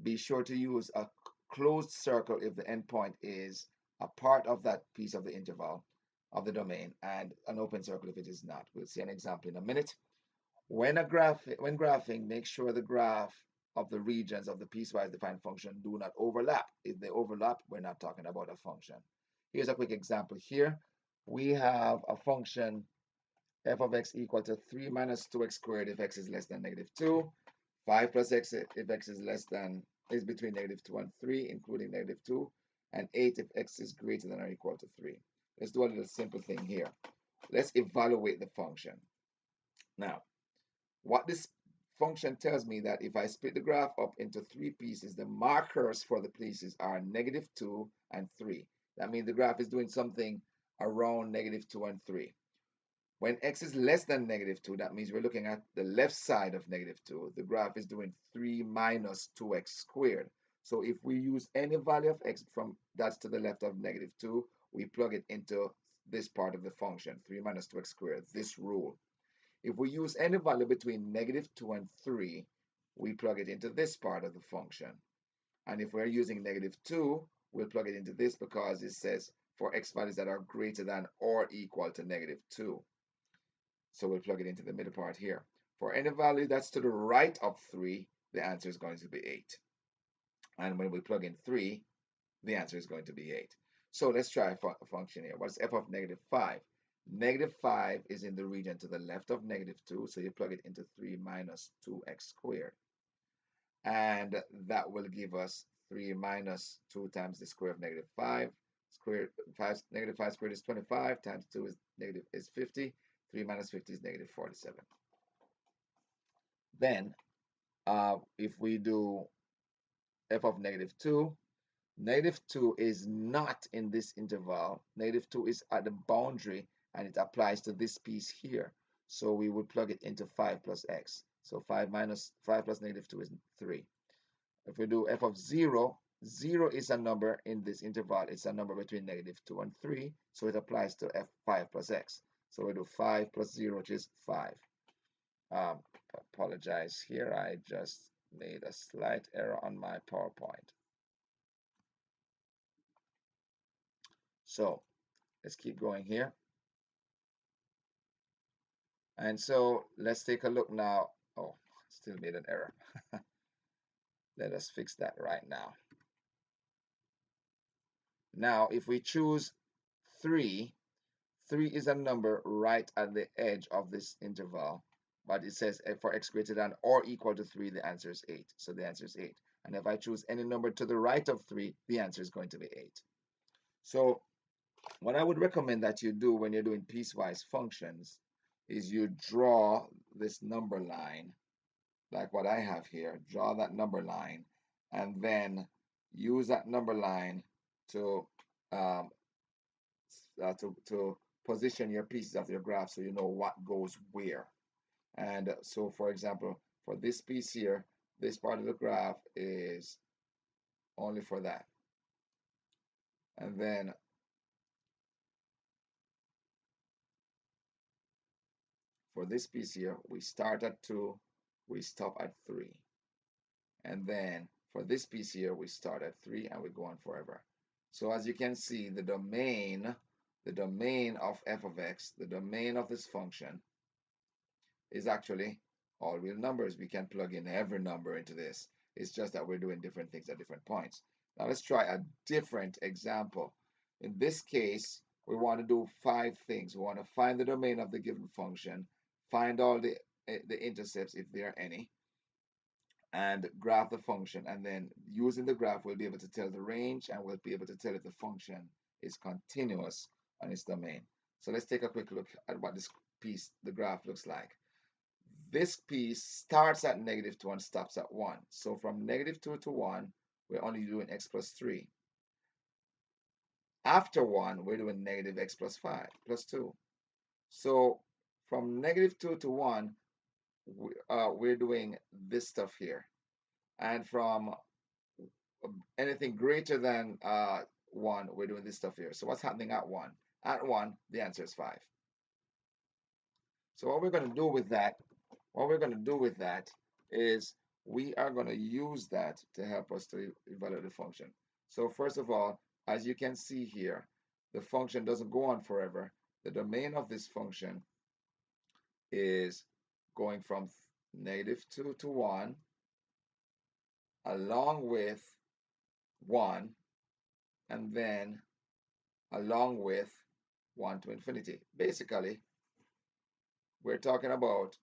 A: Be sure to use a closed circle if the endpoint is a part of that piece of the interval of the domain, and an open circle if it is not. We'll see an example in a minute. When graphing, make sure the graph of the regions of the piecewise defined function do not overlap. If they overlap, we're not talking about a function. Here's a quick example here. We have a function f of x equal to 3 minus 2x squared if x is less than -2, 5 plus x if x is between -2 and 3, including -2, and 8 if x is greater than or equal to 3. Let's do a little simple thing here. Let's evaluate the function. Now, what this function tells me that if I split the graph up into 3 pieces, the markers for the pieces are -2 and 3. That means the graph is doing something around -2 and 3. When x is less than -2, that means we're looking at the left side of -2. The graph is doing 3 minus 2x squared. So if we use any value of x from that's to the left of -2, we plug it into this part of the function, 3 minus 2x squared, this rule. If we use any value between -2 and 3, we plug it into this part of the function. And if we're using -2, we'll plug it into this because it says for x values that are greater than or equal to -2. So we'll plug it into the middle part here. For any value that's to the right of 3, the answer is going to be 8. And when we plug in 3, the answer is going to be 8. So let's try a function here. What's f of -5? -5 is in the region to the left of -2, so you plug it into 3 minus 2x squared. And that will give us 3 minus 2 times the square of -5. -5 squared is 25, times 2 is 50. 3 minus 50 is -47. Then, if we do f of -2, -2 is not in this interval. -2 is at the boundary and it applies to this piece here. So we would plug it into 5 plus x. So 5 plus negative 2 is 3. If we do f of 0, 0 is a number in this interval. It's a number between negative 2 and 3, so it applies to f5 plus x. So we do 5 plus 0, which is 5. Um, Apologize here, I just made a slight error on my PowerPoint. So let's keep going here. And so let's take a look now. Oh, still made an error. Let us fix that right now. Now, if we choose 3, 3 is a number right at the edge of this interval, but it says for x greater than or equal to 3, the answer is 8. So the answer is 8. And if I choose any number to the right of 3, the answer is going to be 8. So what I would recommend that you do when you're doing piecewise functions is you draw this number line, like what I have here. Draw that number line, and then use that number line to um, to position your pieces of your graph so you know what goes where. And so, for example, for this piece here, this part of the graph is only for that. And then for this piece here, we start at 2, we stop at 3. And then for this piece here, we start at 3 and we go on forever. So as you can see, the domain of f of x, the domain of this function, is actually all real numbers. We can plug in every number into this. It's just that we're doing different things at different points. Now let's try a different example. In this case, we want to do 5 things. We want to find the domain of the given function, find all the intercepts if there are any, and graph the function. And then using the graph, we'll be able to tell the range, and we'll be able to tell if the function is continuous on its domain. So let's take a quick look at what this piece, the graph, looks like. This piece starts at -2 and stops at 1. So from -2 to 1, we're only doing x plus 3. After 1, we're doing negative x plus 5 plus 2. So from -2 to 1, we're doing this stuff here. And from anything greater than 1, we're doing this stuff here. So what's happening at 1? At 1, the answer is 5. So what we're going to do with that is we are going to use that to help us to evaluate the function. So first of all, as you can see here, the function doesn't go on forever. The domain of this function is going from -2 to 1, along with 1, and then along with 1 to infinity. Basically, we're talking about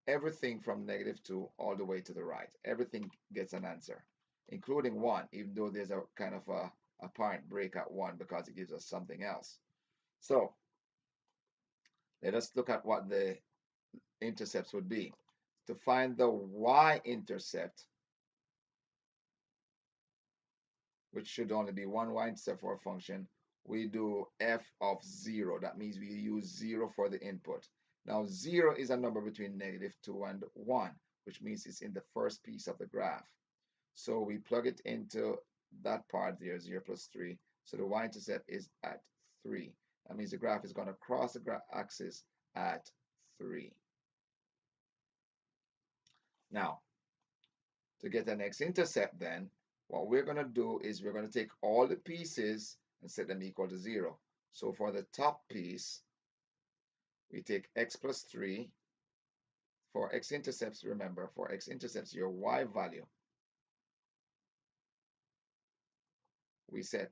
A: everything from -2 all the way to the right. Everything gets an answer, including 1, even though there's a kind of a apparent break at 1 because it gives us something else. So let us look at what the intercepts would be. To find the y-intercept, which should only be one y-intercept for a function, we do f of 0. That means we use 0 for the input. Now 0 is a number between -2 and 1, which means it's in the first piece of the graph. So we plug it into that part there, 0 plus 3. So the y-intercept is at 3. That means the graph is going to cross the axis at 3. Now, to get an x-intercept then, what we're going to do is we're going to take all the pieces and set them equal to 0. So for the top piece, we take x plus 3. For x-intercepts, remember, for x-intercepts, your y value, we set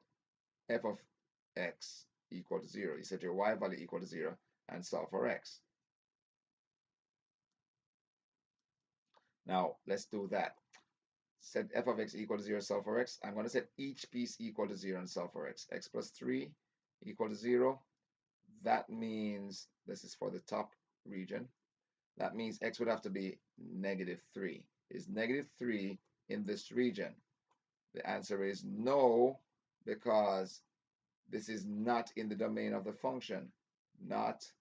A: f of x equal to 0. You set your y value equal to 0 and solve for x. Now, let's do that. Set f of x equal to 0, solve for x. I'm going to set each piece equal to 0 and solve for x. X plus 3 equal to 0. That means, this is for the top region, that means x would have to be -3. Is -3 in this region? The answer is no, because this is not in the domain of the function. Not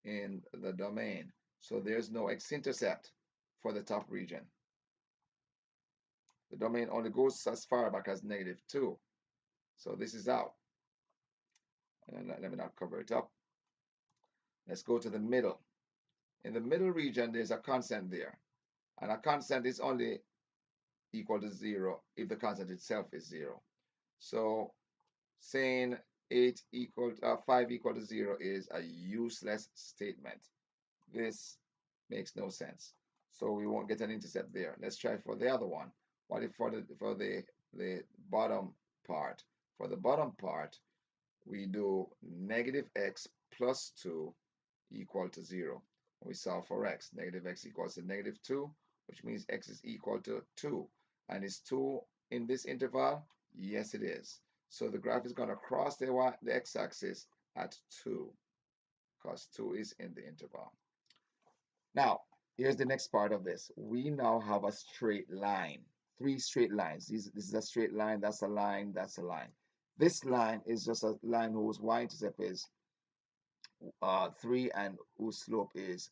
A: in the domain. So there's no x-intercept. for the top region. The domain only goes as far back as -2. So this is out. And let me not cover it up. Let's go to the middle. In the middle region, there's a constant there. And a constant is only equal to 0 if the constant itself is 0. So saying 5 equal to 0 is a useless statement. This makes no sense. So we won't get an intercept there. Let's try for the other one. What if for the bottom part? For the bottom part, we do -x plus 2 equal to 0. We solve for x. -x equals to -2, which means x is equal to 2. And is 2 in this interval? Yes, it is. So the graph is going to cross the x-axis at 2, because 2 is in the interval. Now, here's the next part of this. We now have a straight line, 3 straight lines. This is a straight line, that's a line, that's a line. This line is just a line whose y-intercept is 3 and whose slope is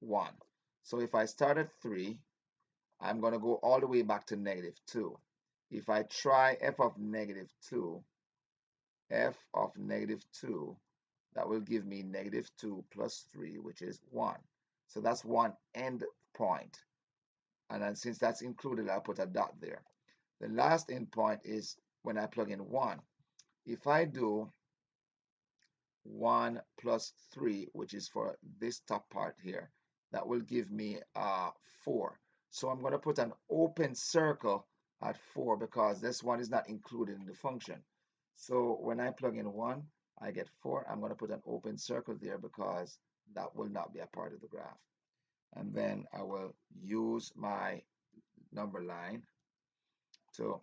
A: 1. So if I start at 3, I'm going to go all the way back to -2. If I try f of -2, that will give me -2 plus 3, which is 1. So that's one end point. And then since that's included, I'll put a dot there. The last end point is when I plug in 1. If I do 1 plus 3, which is for this top part here, that will give me 4. So I'm going to put an open circle at 4 because this one is not included in the function. So when I plug in 1, I get 4. I'm going to put an open circle there because that will not be a part of the graph. And then I will use my number line to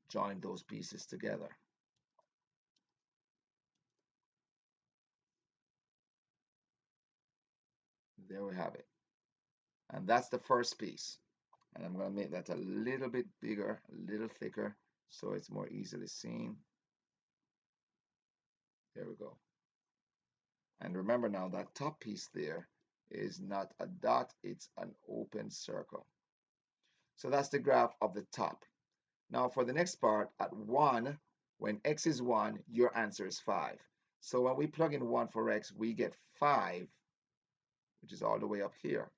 A: join those pieces together. There we have it. And that's the first piece. And I'm going to make that a little bit bigger, a little thicker, so it's more easily seen. There we go. And remember now, that top piece there is not a dot, it's an open circle. So that's the graph of the top. Now for the next part, at 1, when x is 1, your answer is 5. So when we plug in 1 for x, we get 5, which is all the way up here.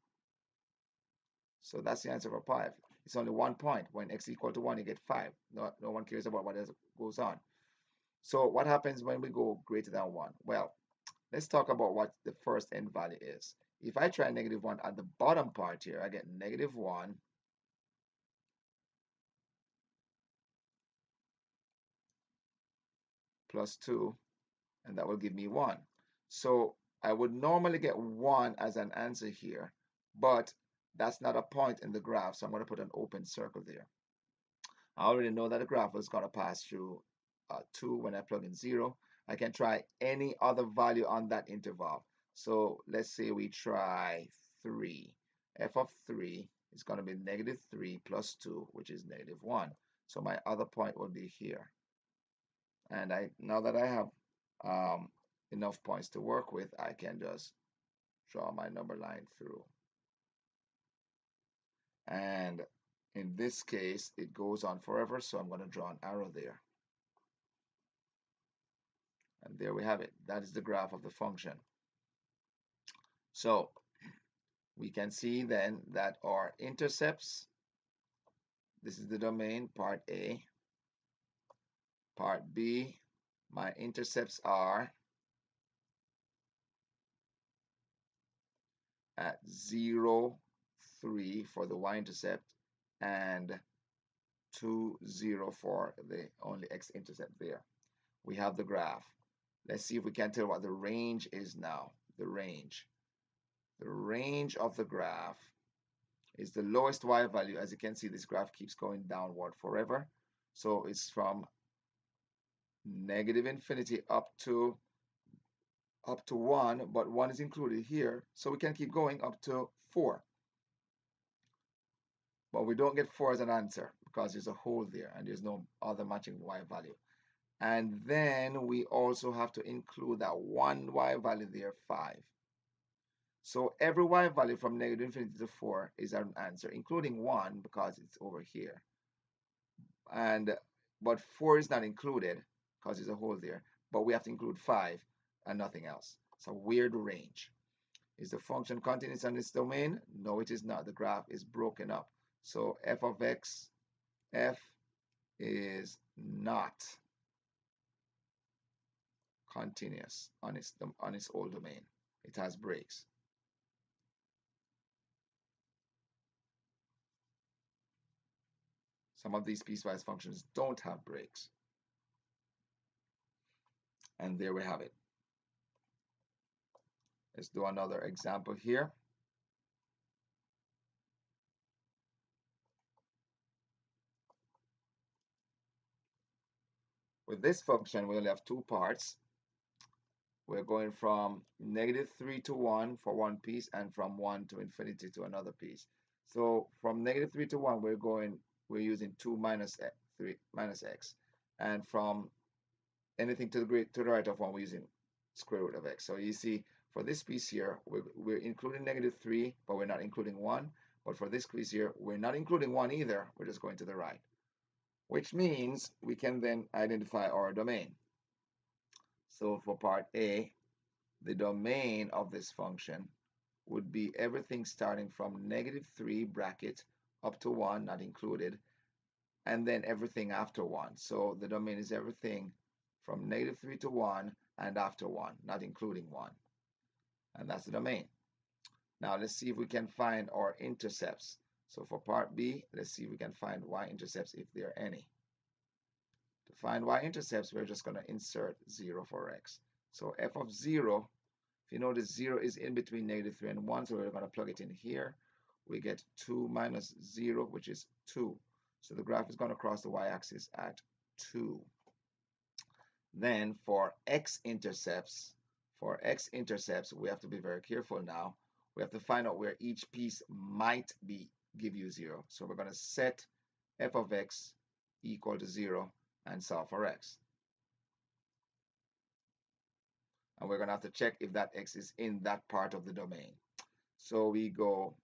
A: So that's the answer for 5. It's only 1 point. When x equal to 1, you get 5. No one cares about what else goes on. So what happens when we go greater than 1? Well, let's talk about what the first end value is. If I try -1 at the bottom part here, I get -1 plus 2, and that will give me 1. So I would normally get 1 as an answer here, but that's not a point in the graph, so I'm going to put an open circle there. I already know that the graph is going to pass through 2 when I plug in 0. I can try any other value on that interval. So let's say we try 3. F of 3 is going to be -3 plus 2, which is -1. So my other point will be here. And now that I have enough points to work with, I can just draw my number line through. And in this case, it goes on forever, so I'm going to draw an arrow there. And there we have it. That is the graph of the function. So we can see then that our intercepts, this is the domain, part A. Part B, my intercepts are at 0, 3 for the y-intercept, and 2, 0 for the only x-intercept there. We have the graph. Let's see if we can tell what the range is now. The range. The range of the graph is the lowest y value. As you can see, this graph keeps going downward forever. So it's from -infinity up to 1, but 1 is included here. So we can keep going up to 4. But we don't get 4 as an answer because there's a hole there and there's no other matching y value. And then we also have to include that one y value there, 5. So every y value from negative infinity to 4 is an answer, including 1 because it's over here. And but 4 is not included because there's a hole there. But we have to include 5 and nothing else. It's a weird range. Is the function continuous on this domain? No, it is not. The graph is broken up. So f of x, f is not continuous on its old domain. It has breaks. Some of these piecewise functions don't have breaks. And there we have it. Let's do another example here. With this function, we only have two parts. We're going from -3 to 1 for one piece and from 1 to infinity to another piece. So from -3 to 1, we're using 2 minus 3 minus x. And from anything to the right of 1, we're using square root of x. So you see, for this piece here, we're including -3, but we're not including 1. But for this piece here, we're not including 1 either. We're just going to the right, which means we can then identify our domain. So for part A, the domain of this function would be everything starting from -3 bracket up to 1, not included, and then everything after 1. So the domain is everything from -3 to 1 and after 1, not including 1. And that's the domain. Now let's see if we can find our intercepts. So for part B, let's see if we can find y-intercepts if there are any. To find y-intercepts, we're just going to insert 0 for x. So f of 0, if you notice 0 is in between -3 and 1, so we're going to plug it in here. We get 2 minus 0, which is 2. So the graph is going to cross the y-axis at 2. Then for x-intercepts, we have to be very careful now. We have to find out where each piece might give you 0. So we're going to set f of x equal to 0 and solve for x. And we're going to have to check if that x is in that part of the domain. So we go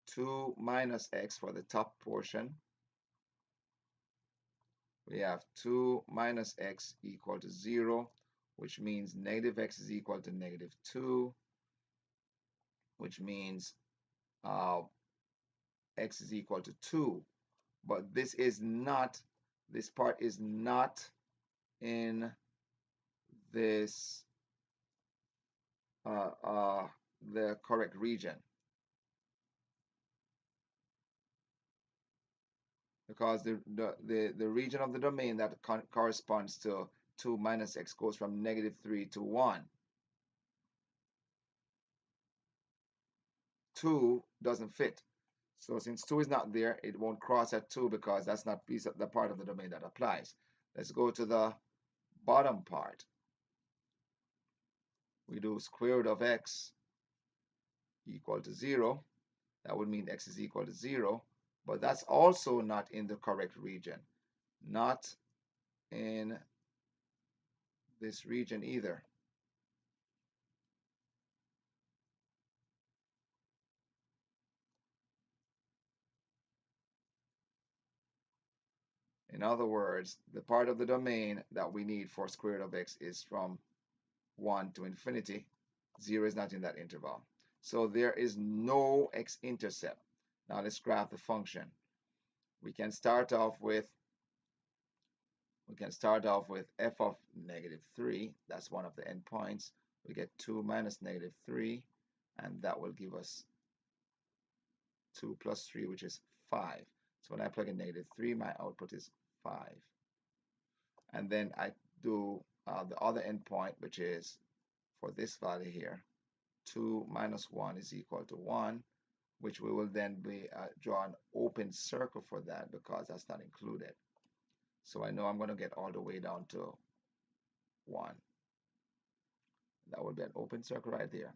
A: 2 minus x for the top portion. We have 2 minus x equal to 0, which means negative x is equal to -2, which means x is equal to 2. But this part is not in this the correct region, because the region of the domain that corresponds to 2 minus x goes from -3 to 1. 2 doesn't fit. So since 2 is not there, it won't cross at 2 because that's not the part of the domain that applies. Let's go to the bottom part. We do square root of x equal to 0. That would mean x is equal to 0, but that's also not in the correct region. Not in this region either. In other words, the part of the domain that we need for square root of x is from 1 to infinity. 0 is not in that interval. So there is no x-intercept. Now let's graph the function. We can start off with f of -3. That's one of the endpoints. We get 2 minus -3, and that will give us 2 plus 3, which is 5. So when I plug in -3, my output is 5. And then I do the other endpoint, which is for this value here, 2 minus 1 is equal to 1, which we will then draw an open circle for that because that's not included. So I know I'm going to get all the way down to 1. That would be an open circle right there.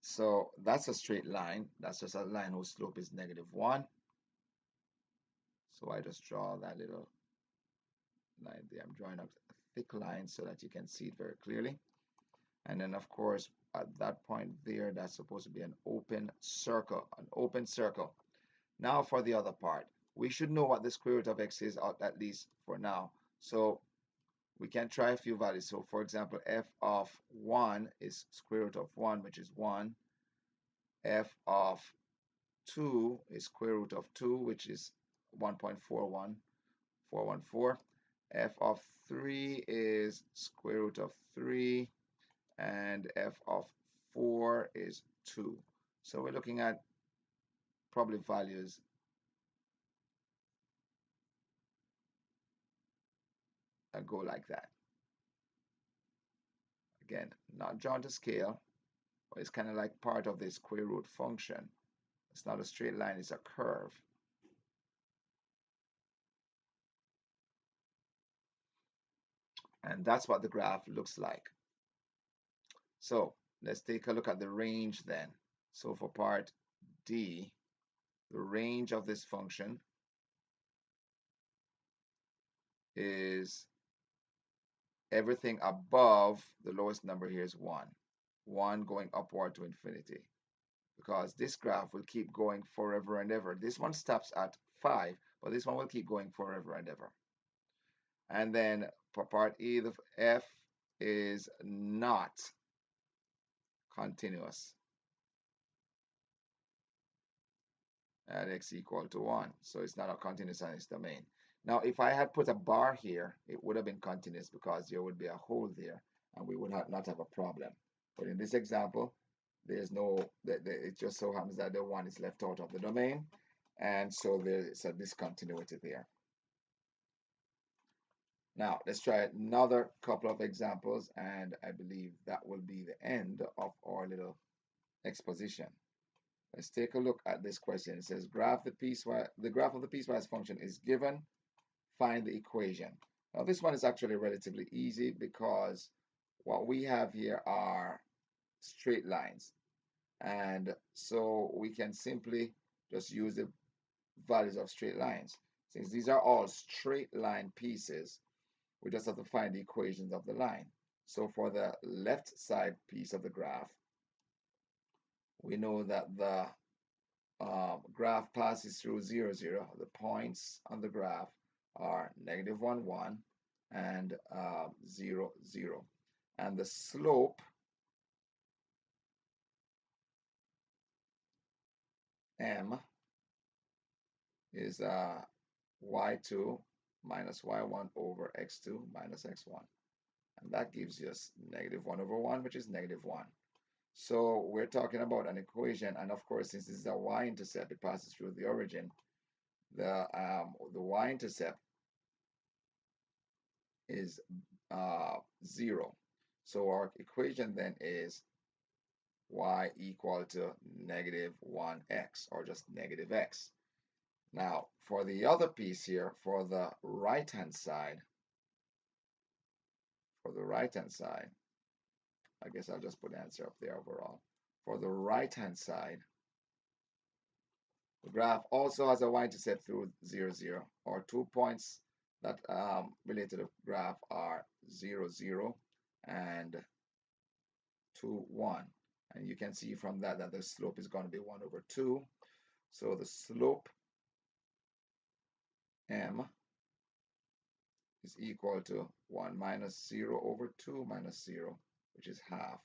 A: So that's a straight line. That's just a line whose slope is -1. So I just draw that little line there. I'm drawing a thick line so that you can see it very clearly. And then, of course, at that point there, that's supposed to be an open circle, an open circle. Now for the other part, we should know what the square root of x is, at least for now. So we can try a few values. So for example, f of 1 is square root of 1, which is 1. F of 2 is square root of 2, which is 1.41414. F of 3 is square root of 3, and f of 4 is 2. So we're looking at probably values that go like that. Again, not drawn to scale, but it's kind of like part of the square root function. It's not a straight line, it's a curve. And that's what the graph looks like. So let's take a look at the range then. So for part D, the range of this function is everything above the lowest number here is 1. 1 going upward to infinity. Because this graph will keep going forever and ever. This one stops at 5, but this one will keep going forever and ever. And then for part E, the f is not continuous at x equal to 1. So it's not a continuous on its domain. Now, if I had put a bar here, it would have been continuous because there would be a hole there and we would not have a problem. But in this example, there's no, it just so happens that the 1 is left out of the domain. And so there's a discontinuity there. Now, let's try another couple of examples, and I believe that will be the end of our little exposition. Let's take a look at this question. It says, the graph of the piecewise function is given. Find the equation. Now, this one is actually relatively easy because what we have here are straight lines. And so we can simply just use the values of straight lines. Since these are all straight line pieces, we just have to find the equations of the line. So for the left side piece of the graph, we know that the graph passes through 0, 0. The points on the graph are negative 1, 1, and 0, 0. And the slope m is y2 minus y1 over x2 minus x1. And that gives us negative 1 over 1, which is negative 1. So we're talking about an equation, and of course, since this is a y-intercept, it passes through the origin. The y-intercept is 0. So our equation then is y equal to negative 1x, or just negative x. Now, for the other piece here, for the right-hand side, I guess I'll just put the answer up there overall. For the right-hand side, the graph also has a y-intercept through 0, 0, or 2 points that relate to the graph are 0, 0, and 2, 1. And you can see from that that the slope is going to be 1 over 2. So the slope m is equal to 1 minus 0 over 2 minus 0, which is half.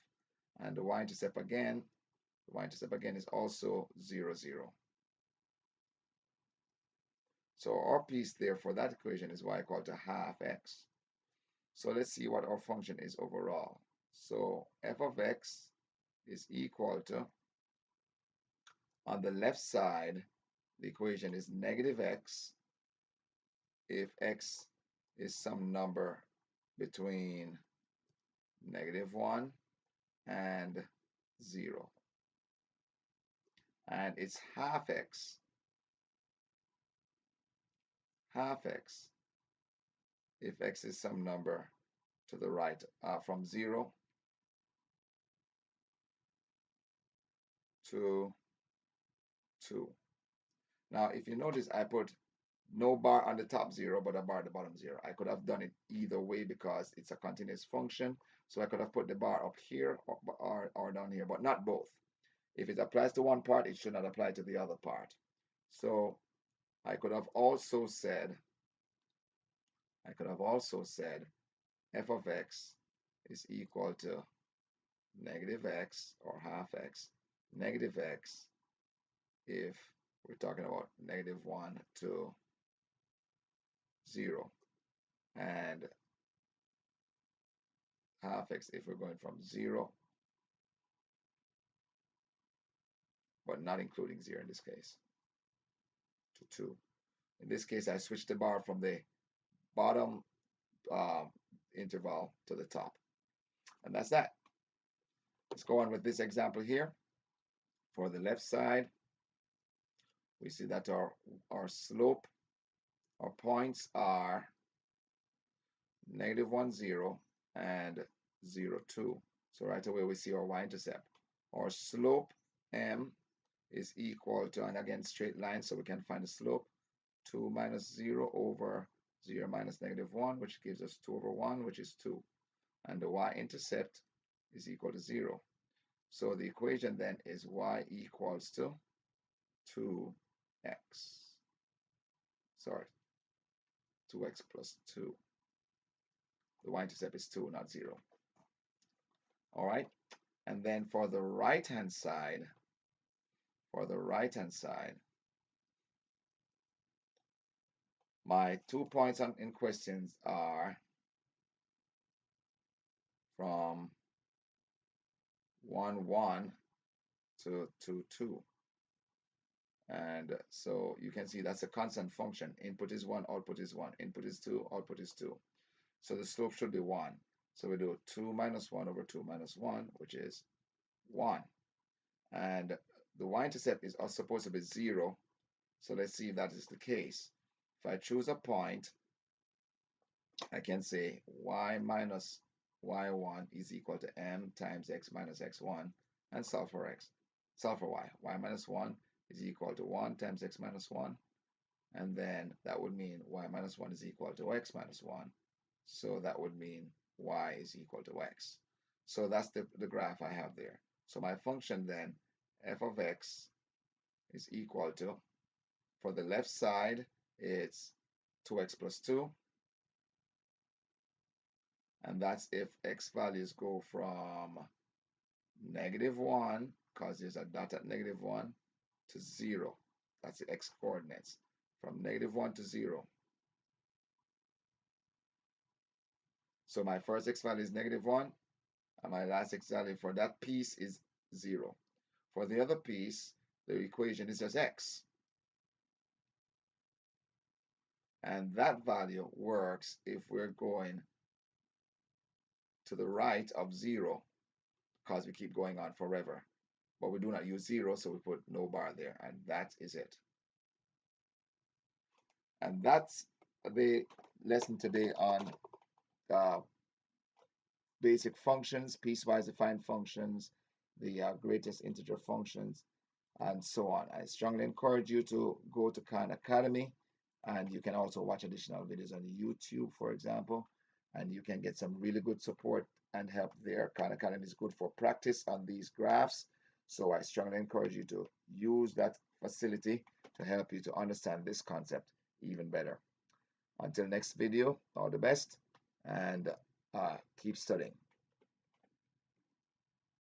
A: And the y-intercept again is also 0, 0. So our piece there for that equation is y equal to half x. So let's see what our function is overall. So f of x is equal to, on the left side, the equation is negative x if x is some number between negative 1 and 0. And it's half x if x is some number to the right from 0 to 2. Now, if you notice, I put no bar on the top 0, but a bar at the bottom 0. I could have done it either way because it's a continuous function. So I could have put the bar up here or down here, but not both. If it applies to one part, it should not apply to the other part. So I could have also said f of x is equal to negative x or half x, negative x if we're talking about -1 to 0, and half x if we're going from 0, but not including 0 in this case, to 2. In this case, I switched the bar from the bottom interval to the top. And that's that. Let's go on with this example here. For the left side, we see that our slope, our points are -1, 0, and 0, 2. So right away we see our y-intercept. Our slope m is equal to, and again, straight line, so we can find the slope, 2 minus 0 over 0 minus -1, which gives us 2 over 1, which is 2. And the y-intercept is equal to 0. So the equation then is y equals to 2x. Sorry, 2x plus 2. The y-intercept is 2, not 0. All right. And then for the right-hand side, my 2 points in questions are from 1, 1 to 2, 2. And so you can see that's a constant function. Input is 1, output is 1. Input is 2, output is 2. So the slope should be 1. So we do 2 minus 1 over 2 minus 1, which is 1. And the y-intercept is supposed to be 0. So let's see if that is the case. If I choose a point, I can say y minus y1 is equal to m times x minus x1, and solve for x. Solve for y. Y minus 1 is equal to 1 times x minus 1, and then that would mean y minus 1 is equal to x minus 1. So that would mean y is equal to x. So that's the graph I have there. So my function then, f of x is equal to, for the left side, it's 2x plus 2. And that's if x values go from -1, because there's a dot at -1, to 0. That's the x coordinates. From -1 to 0. So my first x value is -1, and my last x value for that piece is 0. For the other piece, the equation is just x. And that value works if we're going to the right of 0, because we keep going on forever. But we do not use 0, so we put no bar there, and that is it. And that's the lesson today on basic functions, piecewise defined functions, the greatest integer functions, and so on. I strongly encourage you to go to Khan Academy, and you can also watch additional videos on YouTube, for example, and you can get some really good support and help there. Khan Academy is good for practice on these graphs, so I strongly encourage you to use that facility to help you to understand this concept even better. Until next video, all the best, and keep studying.